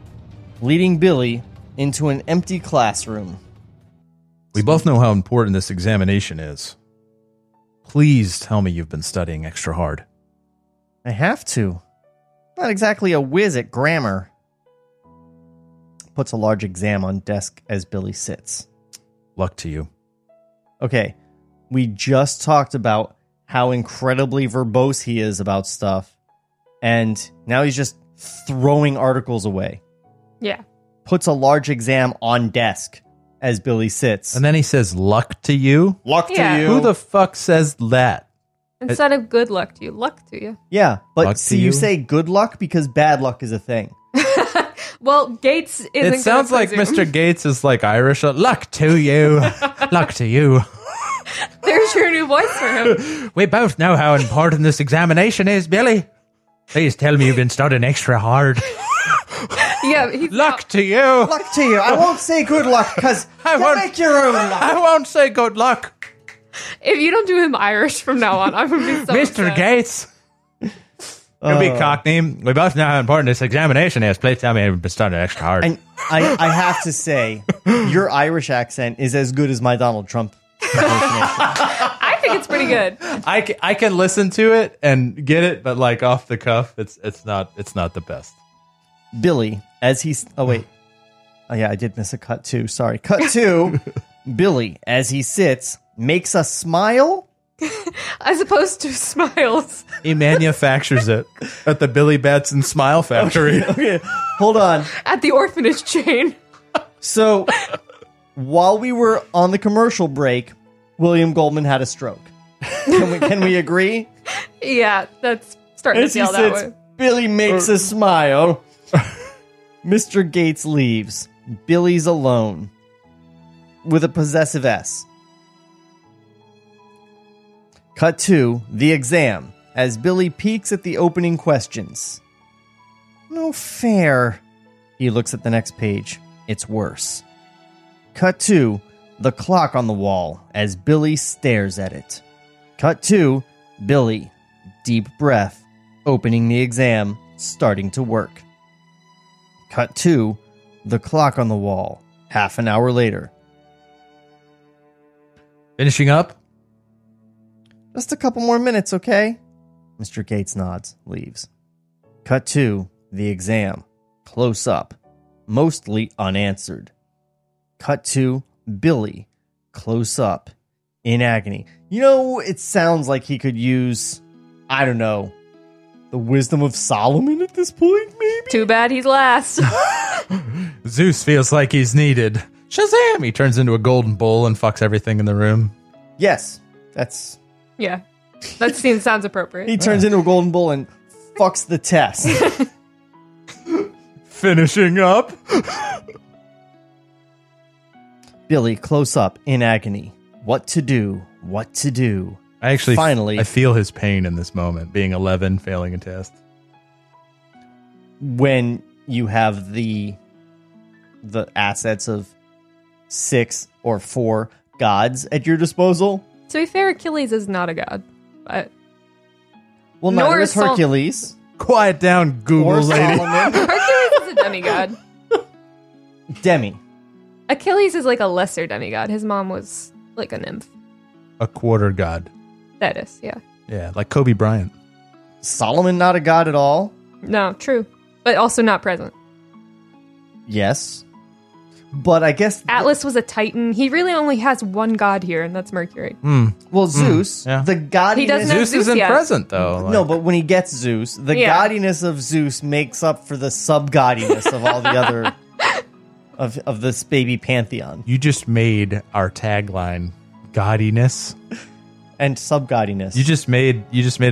leading Billy into an empty classroom. We both know how important this examination is. Please tell me you've been studying extra hard. I have to. Not exactly a whiz at grammar. Puts a large exam on desk as Billy sits. Luck to you. Okay, we just talked about how incredibly verbose he is about stuff, and now he's just throwing articles away. Yeah. Puts a large exam on desk as Billy sits. And then he says, luck to you? Luck to Yeah. you. Who the fuck says that? Instead of good luck to you, luck to you. Yeah, but Luck to see, you you? say good luck because bad luck is a thing. Well, Gates isn't. It sounds gonna like presume. Mr. Gates is like Irish. Luck to you. Luck to you. There's your new voice for him. We both know how important this examination is, Billy. Please tell me you've been studying extra hard. Yeah, he's Luck to you. Luck to you. I won't say good luck because I you won't- make your own luck. I won't say good luck. If you don't do him Irish from now on, I'm gonna be so Mr. upset. Gates. You'll be Cockney. We both know how important this examination is. Please tell me you've been studying extra hard. And I have to say, your Irish accent is as good as my Donald Trump impersonation. I think it's pretty good. I can listen to it and get it, but like off the cuff, it's not the best. Billy, as he's... Oh, wait. Oh, yeah, I did miss a cut, too. Sorry. Cut 2. Billy, as he sits, makes a smile... As opposed to smiles. He manufactures it at the Billy Batson Smile Factory. Okay, hold on. At the orphanage chain. So, while we were on the commercial break, William Goldman had a stroke. Can we agree? Yeah, that's starting As to he feel that sits, way. Billy makes a smile. Mr. Gates leaves. Billy's alone. With a possessive S. Cut to the exam, as Billy peeks at the opening questions. No fair. He looks at the next page. It's worse. Cut to the clock on the wall, as Billy stares at it. Cut to Billy, deep breath, opening the exam, starting to work. Cut to the clock on the wall, half an hour later. Finishing up? Just a couple more minutes, okay? Mr. Gates nods, leaves. Cut to the exam, close up, mostly unanswered. Cut to Billy, close up, in agony. You know, it sounds like he could use, I don't know, the wisdom of Solomon at this point, maybe? Too bad he's last. Zeus feels like he's needed. Shazam! He turns into a golden bull and fucks everything in the room. Yes, that's... Yeah. That scene sounds appropriate. He turns into a golden bull and fucks the test. Finishing up? Billy, close up, in agony. What to do? What to do? I actually Finally. I feel his pain in this moment, being 11, failing a test. When you have the assets of 6 or 4 gods at your disposal. To be fair, Achilles is not a god. But Well, Nor neither is is Sol- Hercules Quiet down, Google or lady. Solomon. Hercules is a demigod. Demi. Achilles is like a lesser demigod. His mom was like a nymph. A quarter god. That is, yeah. Yeah, like Kobe Bryant. Solomon not a god at all? No, true. But also not present. Yes. But I guess... Atlas was a titan. He really only has one god here, and that's Mercury. Well, Zeus, yeah. the godiness... He doesn't have Zeus Zeus isn't yet. present, though. No, but when he gets Zeus, the Yeah. gaudiness of Zeus makes up for the sub-gaudiness of all the other... of this baby pantheon. You just made our tagline, gaudiness. And sub-gaudiness. You just made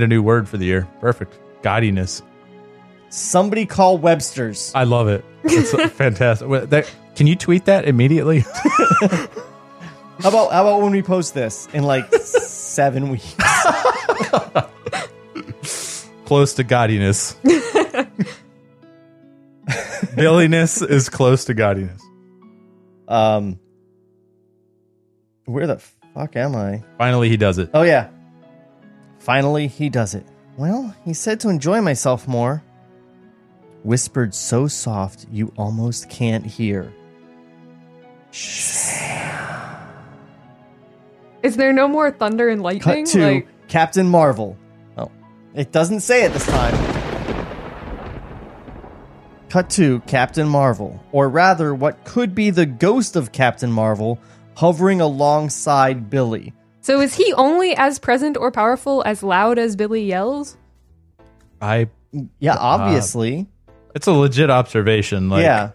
a new word for the year. Perfect. Gaudiness. Somebody call Webster's. I love it. It's fantastic. Can you tweet that immediately? How about when we post this in like 7 weeks? Close to gaudiness. Billiness is close to gaudiness. Where the fuck am I? Finally, he does it. Oh, yeah. Finally, he does it. Well, he said to enjoy myself more. Whispered so soft you almost can't hear. Shazam. Is there no more thunder and lightning? Cut to Captain Marvel. Oh, it doesn't say it this time. Cut to Captain Marvel, or rather what could be the ghost of Captain Marvel, hovering alongside Billy. So is he only as present or powerful as loud as Billy yells? Yeah, obviously. It's a legit observation. Yeah,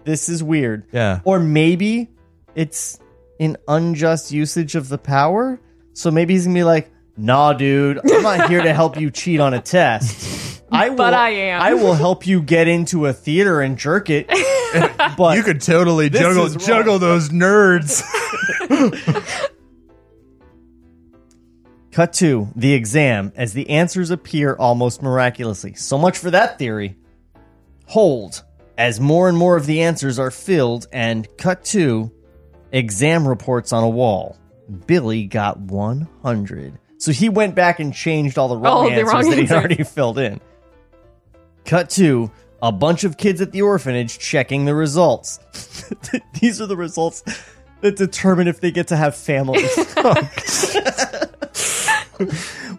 this is weird. Yeah. Or maybe it's an unjust usage of the power. So maybe he's going to be like, nah, dude, I'm not here to help you cheat on a test. But I am. I will help you get into a theater and jerk it. But you could totally juggle those nerds. Cut to the exam as the answers appear almost miraculously. So much for that theory. Hold as more and more of the answers are filled, and cut to exam reports on a wall. Billy got 100. So he went back and changed all the wrong answers that he'd already filled in. Cut to a bunch of kids at the orphanage checking the results. These are the results that determine if they get to have families.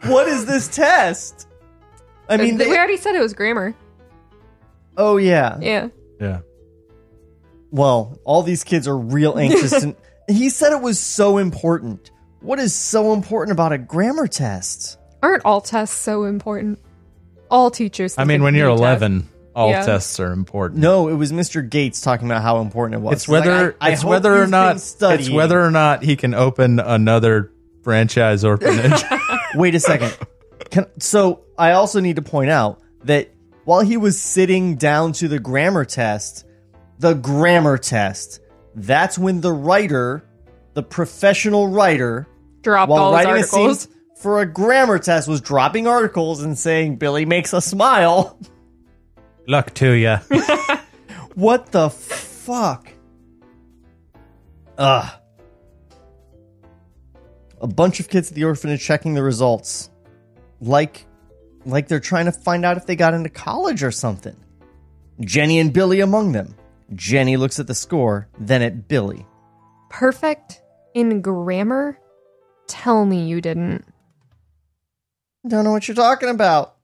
What is this test? I mean, we already said it was grammar. Oh, yeah. Yeah. Yeah. Well, all these kids are real anxious. And he said it was so important. What is so important about a grammar test? Aren't all tests so important? All teachers. I mean, when you're 11, all tests are important. No, it was Mr. Gates talking about how important it was. It's whether or not he can open another franchise orphanage. Wait a second. So I also need to point out that while he was sitting down to the grammar test, that's when the writer, the professional writer, dropped all his articles for a grammar test, was dropping articles and saying Billy makes a smile. Luck to ya. What the fuck? Ugh. A bunch of kids at the orphanage checking the results. Like they're trying to find out if they got into college or something. Jenny and Billy among them. Jenny looks at the score, then at Billy. Perfect in grammar? Tell me you didn't. Don't know what you're talking about.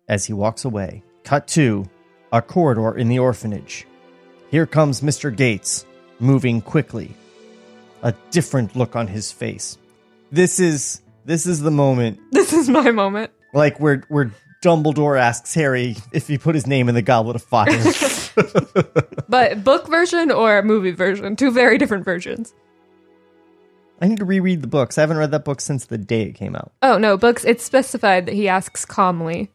As he walks away, cut to a corridor in the orphanage. Here comes Mr. Gates, moving quickly. A different look on his face. This is the moment. This is my moment. Like where Dumbledore asks Harry if he put his name in the Goblet of Fire. But book version or movie version? Two very different versions. I need to reread the books. I haven't read that book since the day it came out. Oh, no, books, it's specified that he asks calmly.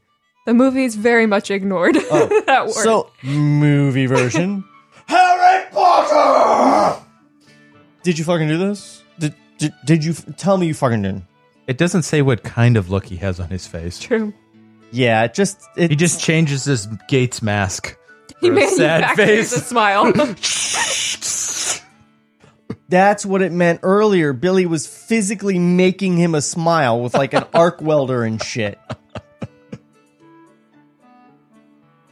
The movie's very much ignored that word. So, movie version. Harry Potter! Did you fucking do this? Did you tell me you fucking didn't? It doesn't say what kind of look he has on his face. True. Yeah, he just changes his Gates mask. He manufactures sad face. a smile. That's what it meant earlier. Billy was physically making him a smile with like an arc welder and shit.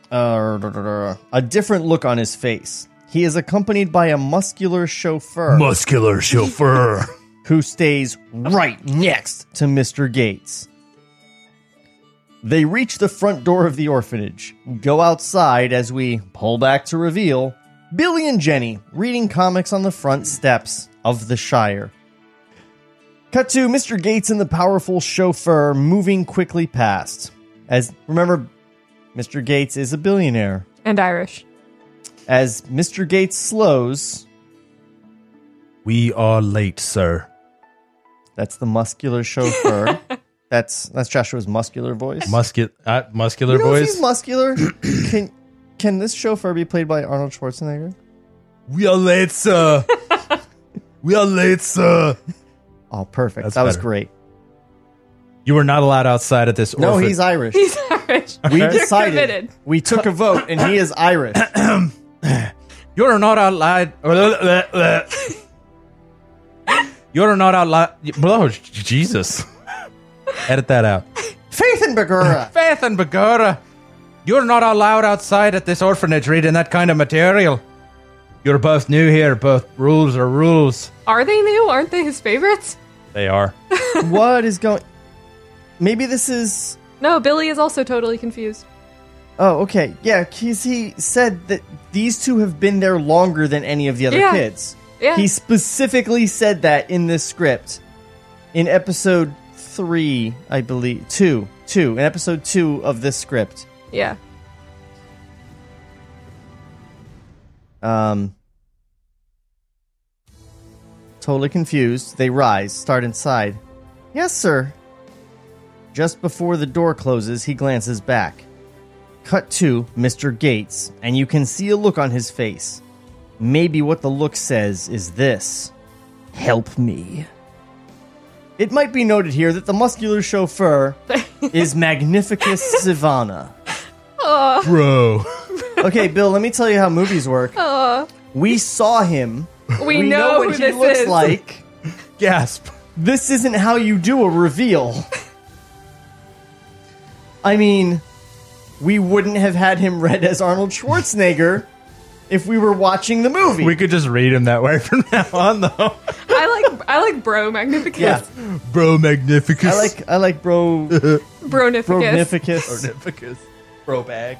A different look on his face. He is accompanied by a muscular chauffeur. Who stays right next to Mr. Gates. They reach the front door of the orphanage, go outside as we pull back to reveal Billy and Jenny reading comics on the front steps of the Shire. Cut to Mr. Gates and the powerful chauffeur moving quickly past. As, remember, Mr. Gates is a billionaire. And Irish. As Mr. Gates slows... We are late, sir. That's the muscular chauffeur. That's Joshua's muscular voice. Muscular You know if voice. he's muscular? Can this chauffeur be played by Arnold Schwarzenegger? We are late, sir. We are late, sir. Oh, perfect. That's that was better. great. You were not allowed outside at this No, orphan- he's Irish. He's Irish. We You're decided. committed. We took a vote, and he is Irish. You're not allowed. You're not allowed. Oh, Jesus. Edit that out. Faith in Bagura. Faith and Bagura. You're not allowed outside at this orphanage reading that kind of material. You're both new here. Both rules are rules. Are they new? Aren't they his favorites? They are. What is going... Maybe this is... No, Billy is also totally confused. Oh, okay. Yeah, because he said that these two have been there longer than any of the other Yeah. kids. Yeah. He specifically said that in this script. In episode 3, I believe. 2. In episode 2 of this script. Yeah. Totally confused. They rise, start inside. Yes, sir. Just before the door closes, he glances back. Cut to Mr. Gates, and you can see a look on his face. Maybe what the look says is this: help me. It might be noted here that the muscular chauffeur is Magnificus Sivana. Bro. Okay, Bill, let me tell you how movies work. We saw him. We know what who he this looks is. like. Gasp. This isn't how you do a reveal. I mean, we wouldn't have had him read as Arnold Schwarzenegger if we were watching the movie. We could just read him that way from now on, though. I like Bro Magnificus. Yeah. Bro Magnificus. I like bro Bronificus. Magnificus. Magnificus. Bro bag.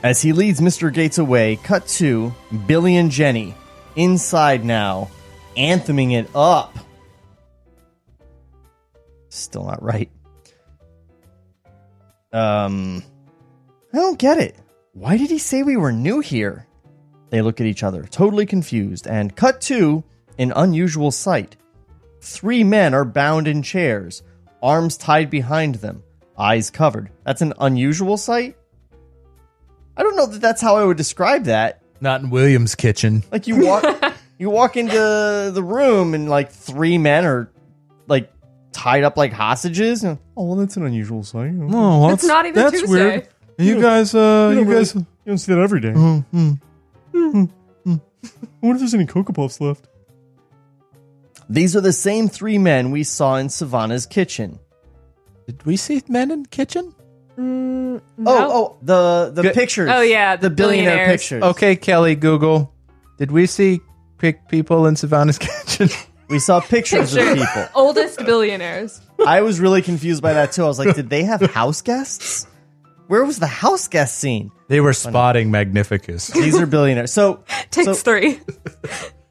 As he leads Mr. Gates away, cut to Billy and Jenny inside now, antheming it up. Still not right. I don't get it. Why did he say we were new here? They look at each other, totally confused, and cut to an unusual sight. 3 men are bound in chairs, arms tied behind them, eyes covered. That's an unusual sight? I don't know that that's how I would describe that. Not in William's kitchen. Like you walk into the room and like 3 men are like tied up like hostages. And, oh, well, that's an unusual sight. Oh, well, It's not even that's Tuesday. weird. You guys, you don't see that every day. What if there's any Cocoa Puffs left? These are the same 3 men we saw in Savannah's kitchen. Did we see men in the kitchen? No. Oh, the pictures. Oh, yeah, the the billionaire billionaires. pictures. Okay, Kelly, Google. Did we see people in Savannah's kitchen? We saw pictures of people. Oldest billionaires. I was really confused by that too. I was like, did they have house guests? Where was the house guest scene? They were spotting Magnificus. These are billionaires. So Takes 3.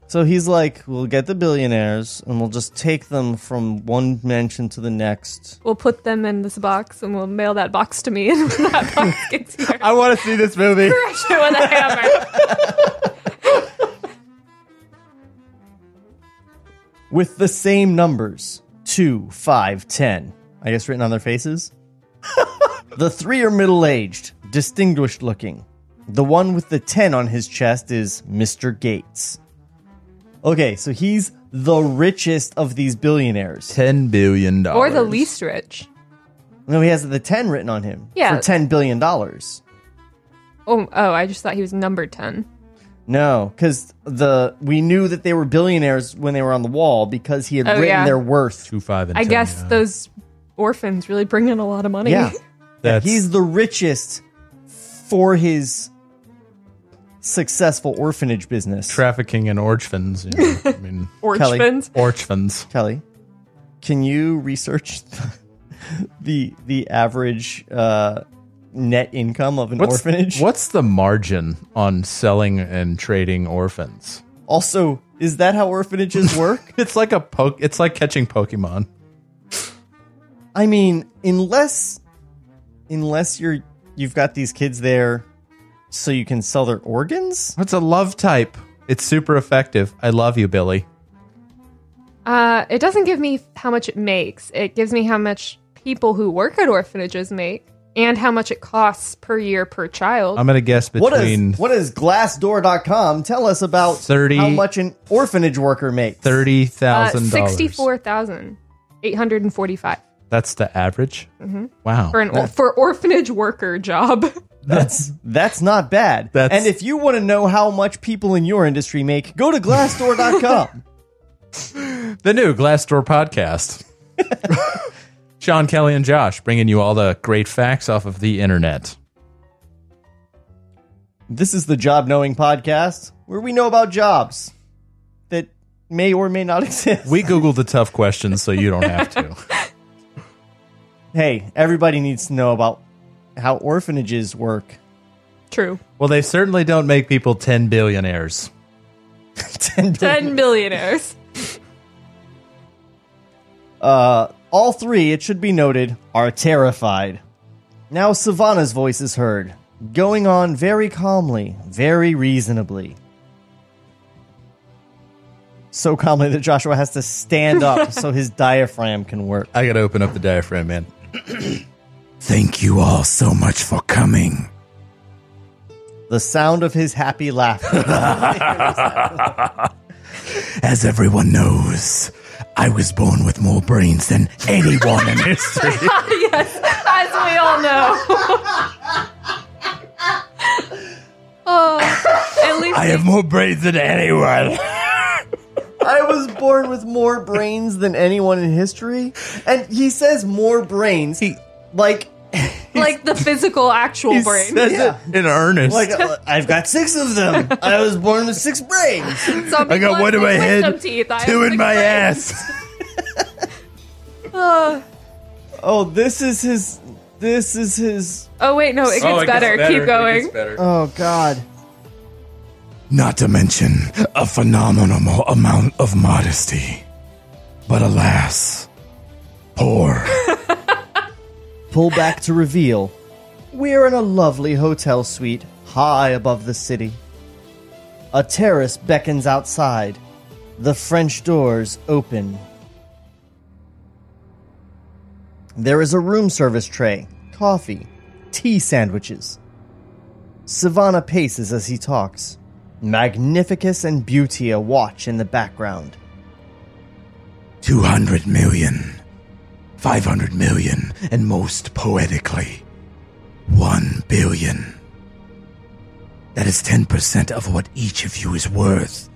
So he's like, we'll get the billionaires and we'll just take them from one mansion to the next. We'll put them in this box and we'll mail that box to me. And when that box gets here, I want to see this movie. crush it with a hammer. With the same numbers, 2, 5, 10. I guess written on their faces. The 3 are middle-aged, distinguished looking. The one with the 10 on his chest is Mr. Gates. Okay, so he's the richest of these billionaires. $10 billion. Or the least rich. No, he has the 10 written on him. Yeah. For $10 billion. Oh, I just thought he was number 10. No, because we knew that they were billionaires when they were on the wall because he had Oh, written yeah. their worth. 2, 5, and I 10, guess yeah. those orphans really bring in a lot of money. Yeah. That's- He's the richest for his successful orphanage business. Trafficking in orphans. You know, I mean, Orphans. orphans. Kelly, can you research the average net income of an orphanage? What's the margin on selling and trading orphans? Also, is that how orphanages work? It's like it's like catching Pokemon. I mean, unless you've got these kids there so you can sell their organs? It's a love type. It's super effective. I love you, Billy. It doesn't give me how much it makes. It gives me how much people who work at orphanages make and how much it costs per year per child. I'm going to guess between... What does Glassdoor.com tell us about how much an orphanage worker makes? $30,000. $64,845. That's the average? Mm-hmm. Wow. For orphanage worker job. That's not bad. And if you want to know how much people in your industry make, go to Glassdoor.com. The new Glassdoor podcast. Sean, Kelly, and Josh bringing you all the great facts off of the internet. This is the Job Knowing Podcast, where we know about jobs that may or may not exist. We Googled the tough questions so you don't have to. Hey, everybody needs to know about how orphanages work. True. Well, they certainly don't make people 10 billionaires. 10 billionaires. All three, it should be noted, are terrified. Now Sivana's voice is heard, going on very calmly, very reasonably. So calmly that Joshua has to stand up so his diaphragm can work. I gotta open up the diaphragm, man. Thank you all so much for coming. The sound of his happy laughter. As everyone knows, I was born with more brains than anyone in history. Yes, as we all know. At least I have more brains than anyone. I was born with more brains than anyone in history. And he says more brains. Like the physical, actual brain. Says it in earnest. Like, I've got 6 of them. I was born with 6 brains. I got one in my head, teeth. 2 in my ass. Oh, this is his. Oh, wait, no, it gets better. Keep going. Oh, God. Not to mention a phenomenal amount of modesty. But alas, poor. Pull back to reveal. We're in a lovely hotel suite high above the city. A terrace beckons outside. The French doors open. There is a room service tray, coffee, tea sandwiches. Sivana paces as he talks. Magnificus and Beautia watch in the background. 200 million, 500 million, and most poetically, 1 billion. That is 10% of what each of you is worth,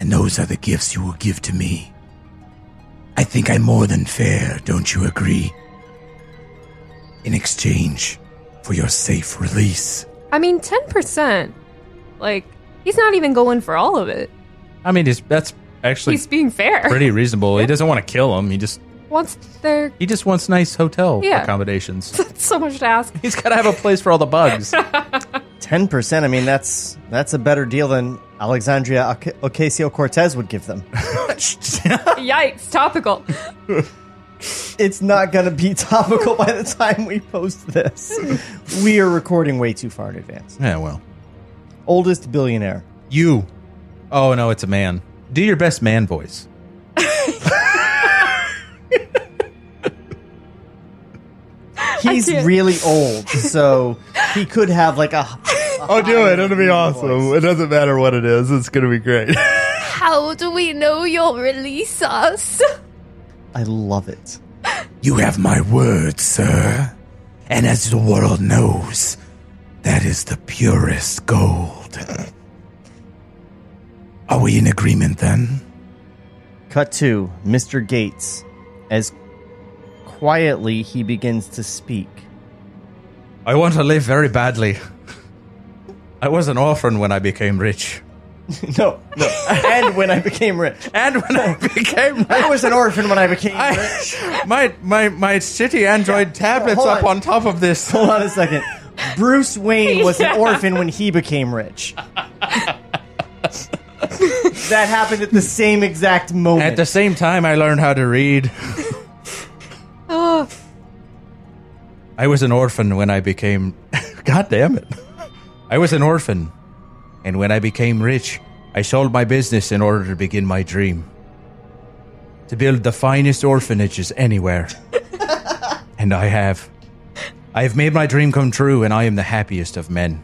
and those are the gifts you will give to me. I think I'm more than fair, don't you agree? In exchange for your safe release. I mean, 10%. He's not even going for all of it. I mean, that's actually he's being fair. Pretty reasonable. He doesn't want to kill him. He just wants nice hotel accommodations. That's so much to ask. He's got to have a place for all the bugs. 10%. I mean, that's a better deal than Alexandria Ocasio-Cortez would give them. Yikes! Topical. It's not going to be topical by the time we post this. We are recording way too far in advance. Yeah, well. Oldest billionaire. You. Oh, no, it's a man. Do your best man voice. He's really old, so he could have a Oh, do it. It'll be awesome. Voice. It doesn't matter what it is. It's going to be great. How do we know you'll release us? I love it. You have my word, sir. And as the world knows, that is the purest gold. Are we in agreement then? Cut to Mr. Gates. As quietly he begins to speak. I want to live very badly. I was an orphan when I became rich. No. And when I became rich. I was an orphan when I became rich. My city Android tablets up on top of this. Hold on a second. Bruce Wayne was an orphan when he became rich. That happened at the same exact moment. At the same time, I learned how to read. Oh. I was an orphan when I became... God damn it. I was an orphan. And when I became rich, I sold my business in order to begin my dream. to build the finest orphanages anywhere. And I have. I have made my dream come true, and I am the happiest of men.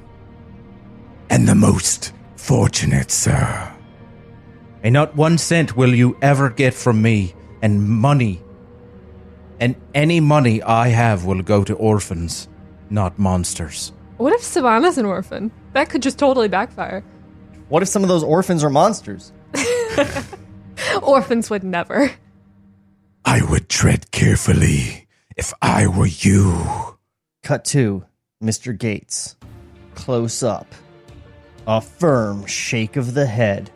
And the most fortunate, sir. And not 1 cent will you ever get from me, and money. And any money I have will go to orphans, not monsters. What if Sivana's an orphan? That could just totally backfire. What if some of those orphans are monsters? Orphans would never. I would tread carefully if I were you. Cut to Mr. Gates. Close up. A firm shake of the head.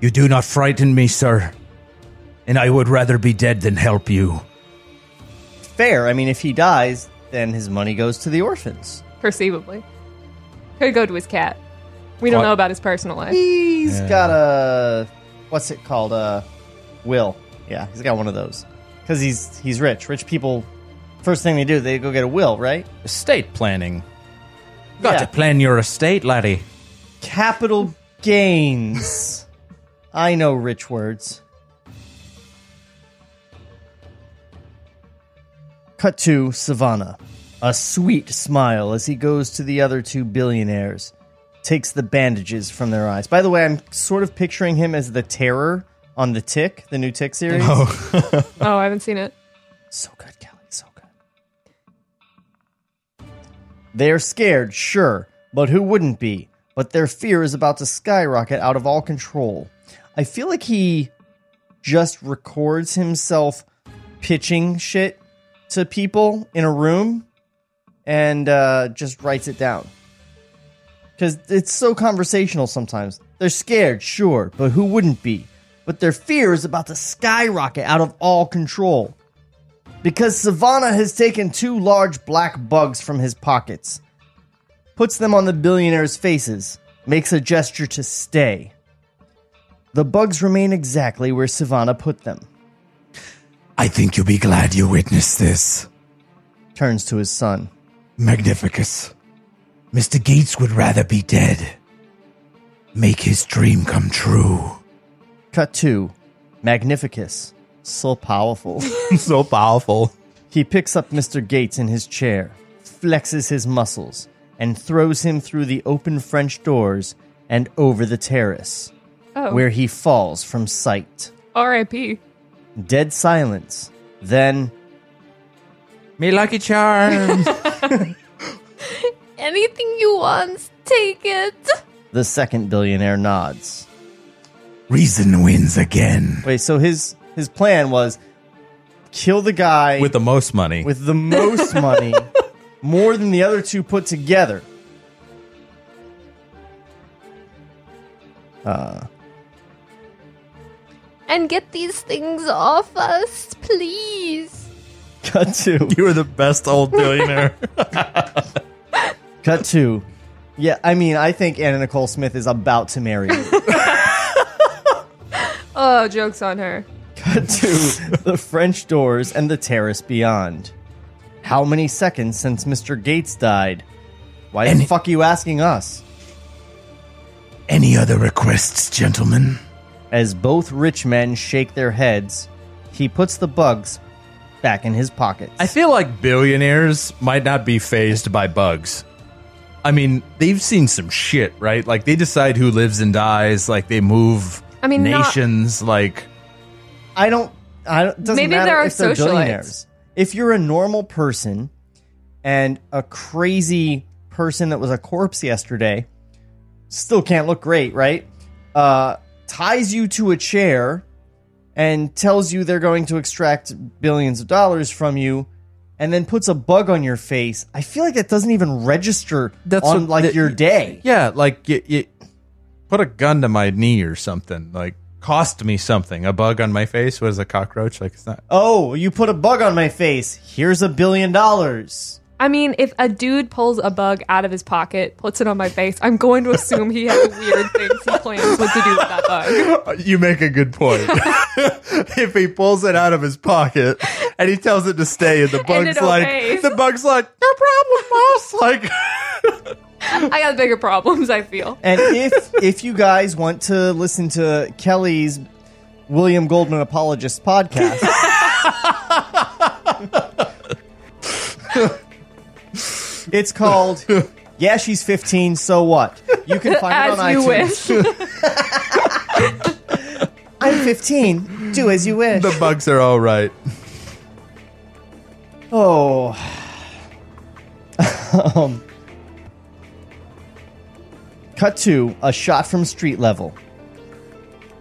You do not frighten me, sir. And I would rather be dead than help you. Fair. I mean, if he dies, then his money goes to the orphans. Perceivably. Could go to his cat. We don't know about his personal life. He's got a... What's it called? Will. Yeah, he's got one of those. Because he's rich. Rich people, first thing they do, they go get a will, right? Estate planning. Got to plan your estate, laddie. Capital gains. I know rich words. Cut to Sivana. A sweet smile as he goes to the other two billionaires. Takes the bandages from their eyes. By the way, I'm sort of picturing him as the Terror on the Tick, the new Tick series. Oh, I haven't seen it. So good, Kelly. So good. They're scared, sure, but who wouldn't be? But their fear is about to skyrocket out of all control. I feel like he just records himself pitching shit to people in a room and just writes it down. Because it's so conversational sometimes. They're scared, sure, but who wouldn't be? But their fear is about to skyrocket out of all control. Because Sivana has taken 2 large black bugs from his pockets, puts them on the billionaires' faces, makes a gesture to stay. The bugs remain exactly where Sivana put them. I think you'll be glad you witnessed this. Turns to his son. Magnificus. Mr. Gates would rather be dead. Make his dream come true. Cut to Magnificus. So powerful. So powerful. He picks up Mr. Gates in his chair, flexes his muscles, and throws him through the open French doors and over the terrace, where he falls from sight. R.I.P. Dead silence. Then... Me Lucky Charms! Anything you want, take it. The second billionaire nods. Reason wins again. Wait, so his plan was kill the guy... With the most money. With the most money. More than the other two put together. And get these things off us, please. Cut to... You were the best old billionaire. Cut to... Yeah, I mean, I think Anna Nicole Smith is about to marry you. Oh, joke's on her. Cut to the French doors and the terrace beyond. How many seconds since Mr. Gates died? Why the fuck are you asking us? Any other requests, gentlemen? As both rich men shake their heads, he puts the bugs back in his pockets. I feel like billionaires might not be fazed by bugs. I mean, they've seen some shit, right? Like, they decide who lives and dies. Like, they move nations. Like, I don't. It doesn't Maybe matter there are if they're socialites. billionaires. If you're a normal person and a crazy person that was a corpse yesterday, still can't look great, right? Ties you to a chair and tells you they're going to extract billions of dollars from you, and then puts a bug on your face. I feel like that doesn't even register on your day. Yeah, like you put a gun to my knee or something. Like, cost me something. A bug on my face was a cockroach. Like, it's not. Oh, you put a bug on my face. Here's $1 billion. I mean, if a dude pulls a bug out of his pocket, puts it on my face, I'm going to assume he has weird things he plans what to do with that bug. You make a good point. If he pulls it out of his pocket and he tells it to stay, and the bug's like, no problem, boss. Like, I got bigger problems, I feel. And if you guys want to listen to Kelly's William Goldman Apologist podcast. It's called Yeah, She's 15, So What? You can find it on iTunes. As you wish. I'm 15. Do as you wish. The bugs are all right. Oh. Cut to a shot from street level.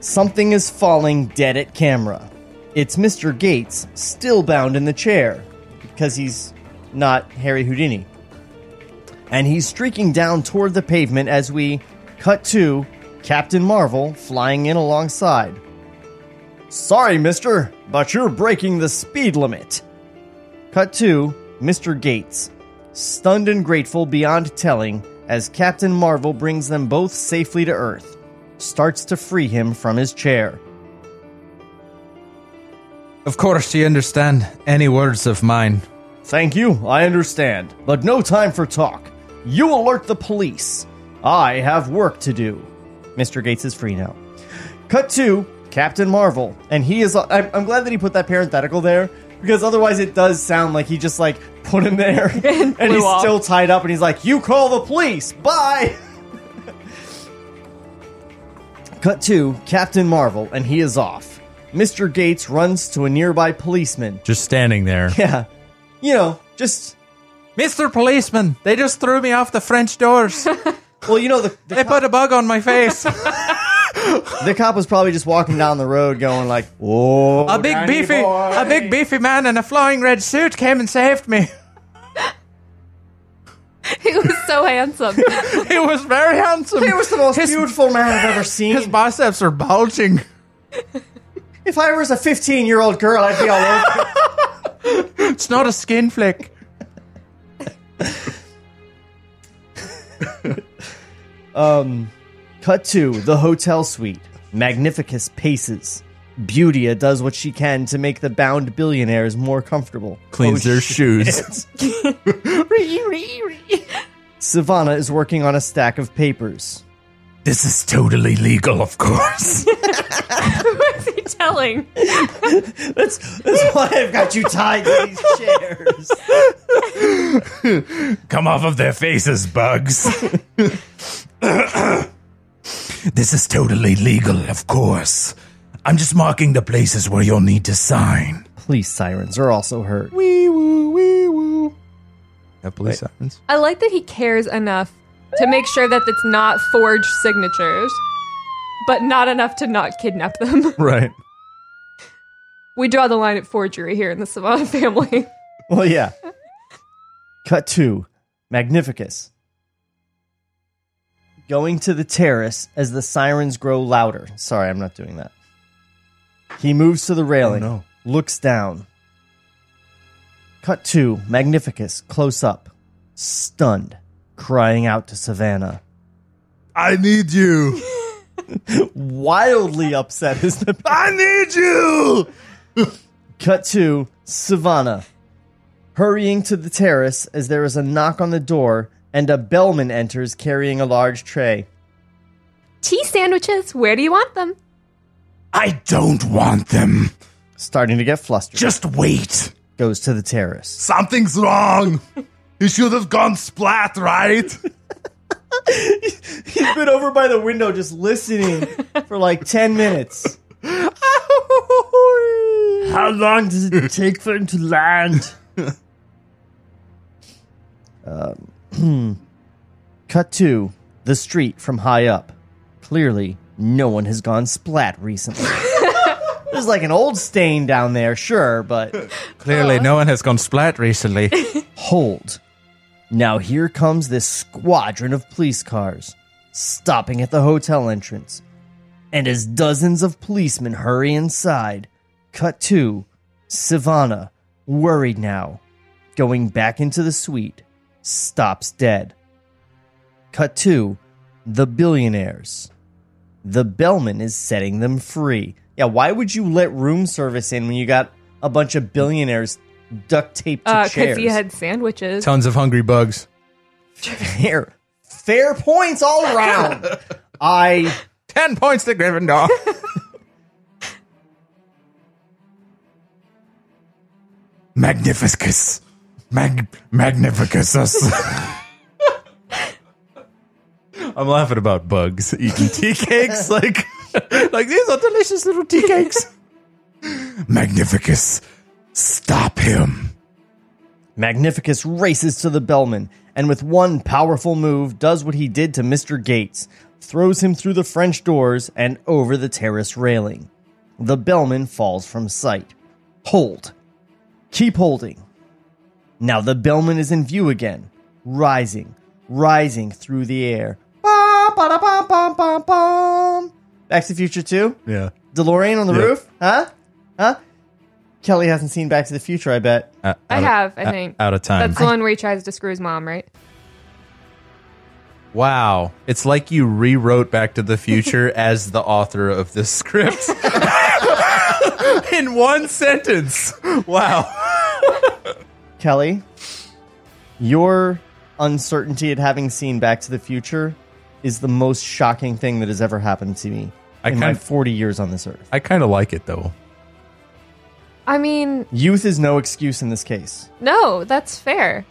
Something is falling dead at camera. It's Mr. Gates, still bound in the chair, because he's not Harry Houdini. And he's streaking down toward the pavement as we cut to Captain Marvel flying in alongside. Sorry, mister, but you're breaking the speed limit. Cut to Mr. Gates, stunned and grateful beyond telling, as Captain Marvel brings them both safely to Earth, starts to free him from his chair. Of course, you understand any words of mine. Thank you, I understand, but no time for talk. You alert the police. I have work to do. Mr. Gates is free now. Cut to Captain Marvel, and he is... I'm glad that he put that parenthetical there, because otherwise it does sound like he just, like, put him there, and he's still tied up, and he's like, you call the police! Bye! Cut to Captain Marvel, and he is off. Mr. Gates runs to a nearby policeman. Just standing there. Yeah. You know, just... Mr. Policeman, they just threw me off the French doors. Well, you know, they put a bug on my face. The cop was probably just walking down the road going like, "Oh, a big beefy man in a flying red suit came and saved me." He was so handsome. He was very handsome. He was the most beautiful man I've ever seen. His biceps are bulging. If I was a 15-year-old girl, I'd be all over it. It's not a skin flick. Cut to the hotel suite. Magnificus paces. Beautia does what she can to make the bound billionaires more comfortable. Cleans their shoes. Sivana is working on a stack of papers. This is totally legal, of course. Who is he telling? That's why I've got you tied to these chairs. Come off of their faces, bugs. This is totally legal, of course. I'm just marking the places where you'll need to sign. Police sirens are also heard. Wee woo, wee woo. Have police sirens? I like that he cares enough to make sure that it's not forged signatures, but not enough to not kidnap them. Right. We draw the line at forgery here in the Sivana family. Well, yeah. Cut to Magnificus. Going to the terrace as the sirens grow louder. Sorry, I'm not doing that. He moves to the railing, looks down. Cut to Magnificus, close up, stunned, crying out to Sivana. I need you. Wildly upset is the... I need you. Cut to Sivana, hurrying to the terrace as there is a knock on the door and a bellman enters carrying a large tray. Tea sandwiches, where do you want them? I don't want them. Starting to get flustered. Just wait. Goes to the terrace. Something's wrong. He should have gone splat, right? He's been over by the window just listening for like 10 minutes. How long does it take for him to land? Cut to the street from high up. Clearly, no one has gone splat recently. There's like an old stain down there, sure, but... Clearly, no one has gone splat recently. Hold. Now here comes this squadron of police cars, stopping at the hotel entrance. And as dozens of policemen hurry inside, cut to Sivana, worried now, going back into the suite, stops dead. Cut to the billionaires. The bellman is setting them free. Yeah, why would you let room service in when you got a bunch of billionaires duct taped to chairs? Because you had sandwiches. Tons of hungry bugs. Fair points all around. 10 points to Gryffindor. Magnificus. Magnificus. I'm laughing about bugs eating tea cakes. Like these are delicious little tea cakes. Magnificus, stop him. Magnificus races to the bellman, and with one powerful move does what he did to Mr. Gates, throws him through the French doors and over the terrace railing. The bellman falls from sight. Hold. Keep holding. Now the bellman is in view again, rising through the air. Ba-ba-da-bum-bum-bum-bum. Back to the Future 2? Yeah. DeLorean on the roof? Huh? Kelly hasn't seen Back to the Future, I bet. I have, I think. Out of time. That's the one where he tries to screw his mom, right? Wow. It's like you rewrote Back to the Future as the author of this script. In one sentence. Wow. Kelly, your uncertainty at having seen Back to the Future is the most shocking thing that has ever happened to me in my 40 years on this earth. I kind of like it, though. I mean... Youth is no excuse in this case. No, that's fair.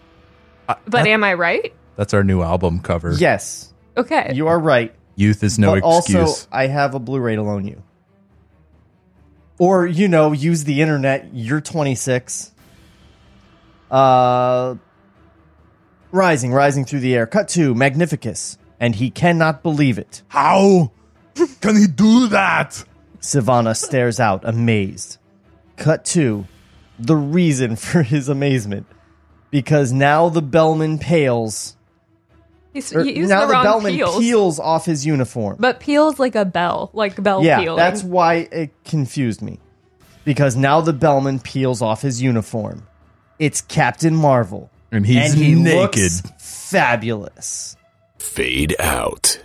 But am I right? That's our new album cover. Yes. Okay. You are right. Youth is no excuse. Also, I have a Blu-ray to loan you. Or, use the internet. You're 26. Rising through the air. Cut to Magnificus. And he cannot believe it. How can he do that? Sivana stares out, amazed. Cut to the reason for his amazement. Because now the bellman pales. You used now the wrong bellman peels. peels off his uniform. But peels like a bell. Like bell Yeah, peeling. that's why it confused me. Because now the bellman peels off his uniform. It's Captain Marvel. And he's he naked. Looks fabulous. Fade out.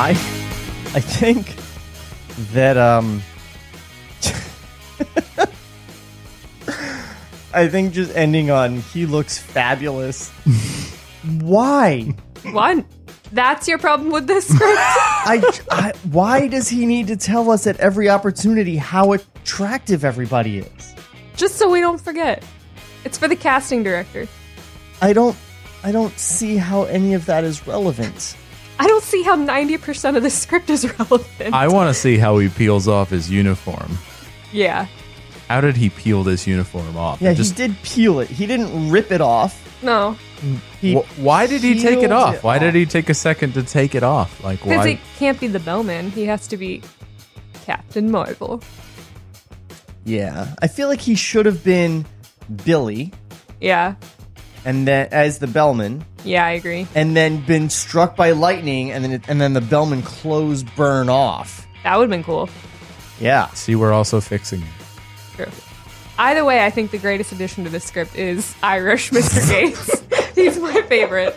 I think that I think just ending on he looks fabulous. Why? What? That's your problem with this script? Why does he need to tell us at every opportunity how attractive everybody is? Just so we don't forget. It's for the casting director. I don't see how any of that is relevant. I don't see how 90% of the script is relevant. I want to see how he peels off his uniform. Yeah. How did he peel this uniform off? Yeah, he did peel it. He didn't rip it off. No. Why did he take it peeled off? it Why did off. he take a second to take it off? Like, Because why? it can't be the bellman. He has to be Captain Marvel. Yeah. I feel like he should have been Billy, Yeah. and then as the bellman, Yeah, I agree. and then been struck by lightning, and then the bellman clothes burn off. That would have been cool. Yeah. See, we're also fixing it. True. Either way, I think the greatest addition to this script is Irish Mr. Gates. He's my favorite.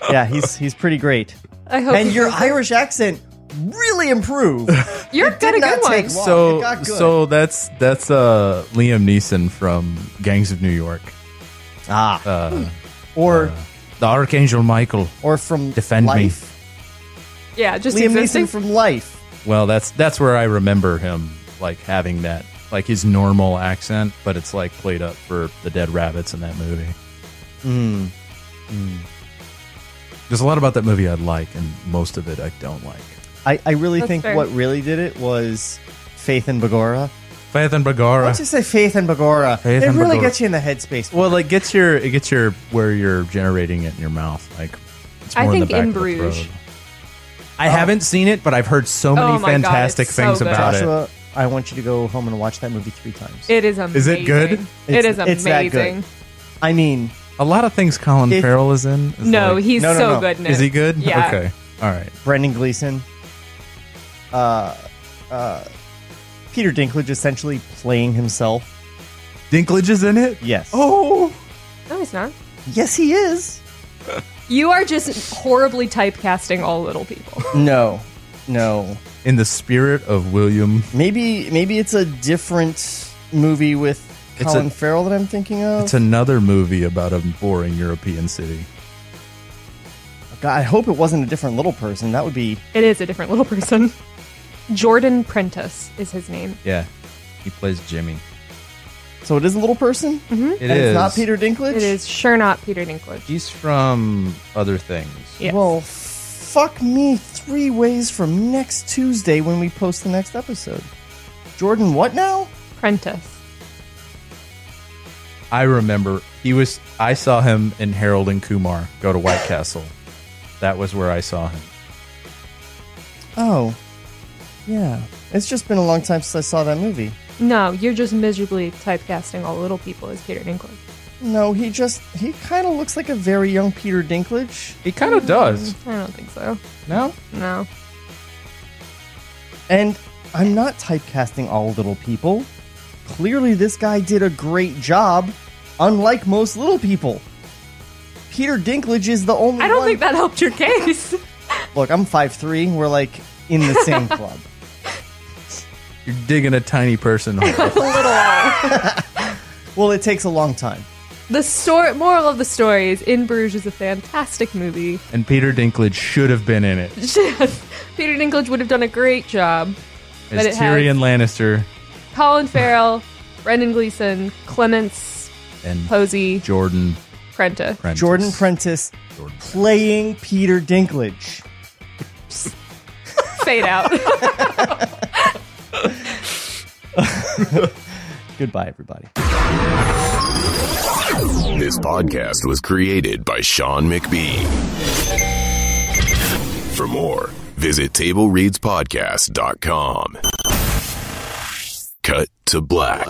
Yeah, he's pretty great. I hope. And your Irish accent really improved. You're It did got a not good take one. long. It got good. So that's Liam Neeson from Gangs of New York. Or The Archangel Michael. from Defend me. Life. Yeah, just Liam existing. Neeson from Life. Well, that's where I remember him, like, having that, like, his normal accent, but it's like played up for the dead rabbits in that movie. There's a lot about that movie I like, and most of it I don't like. I really That's think fair. what really did it was Faith and Bagora. Faith and Why Bagora. don't you say Faith and Bagora? Faith it and really Bagora. gets you in the headspace. Well, it gets your where you're generating it in your mouth. Like, it's I more in think the back In of the Bruges. throat. I haven't seen it, but I've heard so many Oh my God, fantastic it's so things good. about it. Joshua, I want you to go home and watch that movie 3 times. It is amazing. Is it good? It is It's that good. amazing. I mean, A lot of things Colin If- Farrell is in. Is No, like- he's No, no, so no. good in it. Is he good? Yeah. Okay. All right. Brendan Gleeson, Peter Dinklage essentially playing himself. Dinklage is in it? Yes. Oh. No, he's not. Yes, he is. You are just horribly typecasting all little people. No. In the spirit of William. Maybe it's a different movie with It's Colin a- Farrell that I'm thinking of. It's another movie about a boring European city. God, I hope it wasn't a different little person. That would be... It is a different little person. Jordan Prentice is his name. Yeah, he plays Jimmy. So it is a little person? Mm-hmm. It is. It's not Peter Dinklage? It is sure not Peter Dinklage. He's from other things. Yes. Well, fuck me 3 ways from next Tuesday when we post the next episode. Jordan what now? Prentice. I remember I saw him in Harold and Kumar Go to White Castle. That was where I saw him. Oh. Yeah. It's just been a long time since I saw that movie. No, you're just miserably typecasting all little people as Peter Dinklage. No, he kind of looks like a very young Peter Dinklage. He kind of does. I don't think so. No? No. And I'm not typecasting all little people. Clearly this guy did a great job, unlike most little people. Peter Dinklage is the only one... I don't think that helped your case. Look, I'm 5'3". We're like in the same club. You're digging a tiny person hole. A little. Well, it takes a long time. The moral of the story is In Bruges is a fantastic movie. And Peter Dinklage should have been in it. Peter Dinklage would have done a great job. As Tyrion Lannister. Colin Farrell, Brendan Gleeson, Clements, and Posey, Jordan Prentice. Jordan Prentice playing Peter Dinklage. Fade out. Goodbye, everybody. This podcast was created by Sean McBee. For more, visit TableReadsPodcast.com. Cut to black.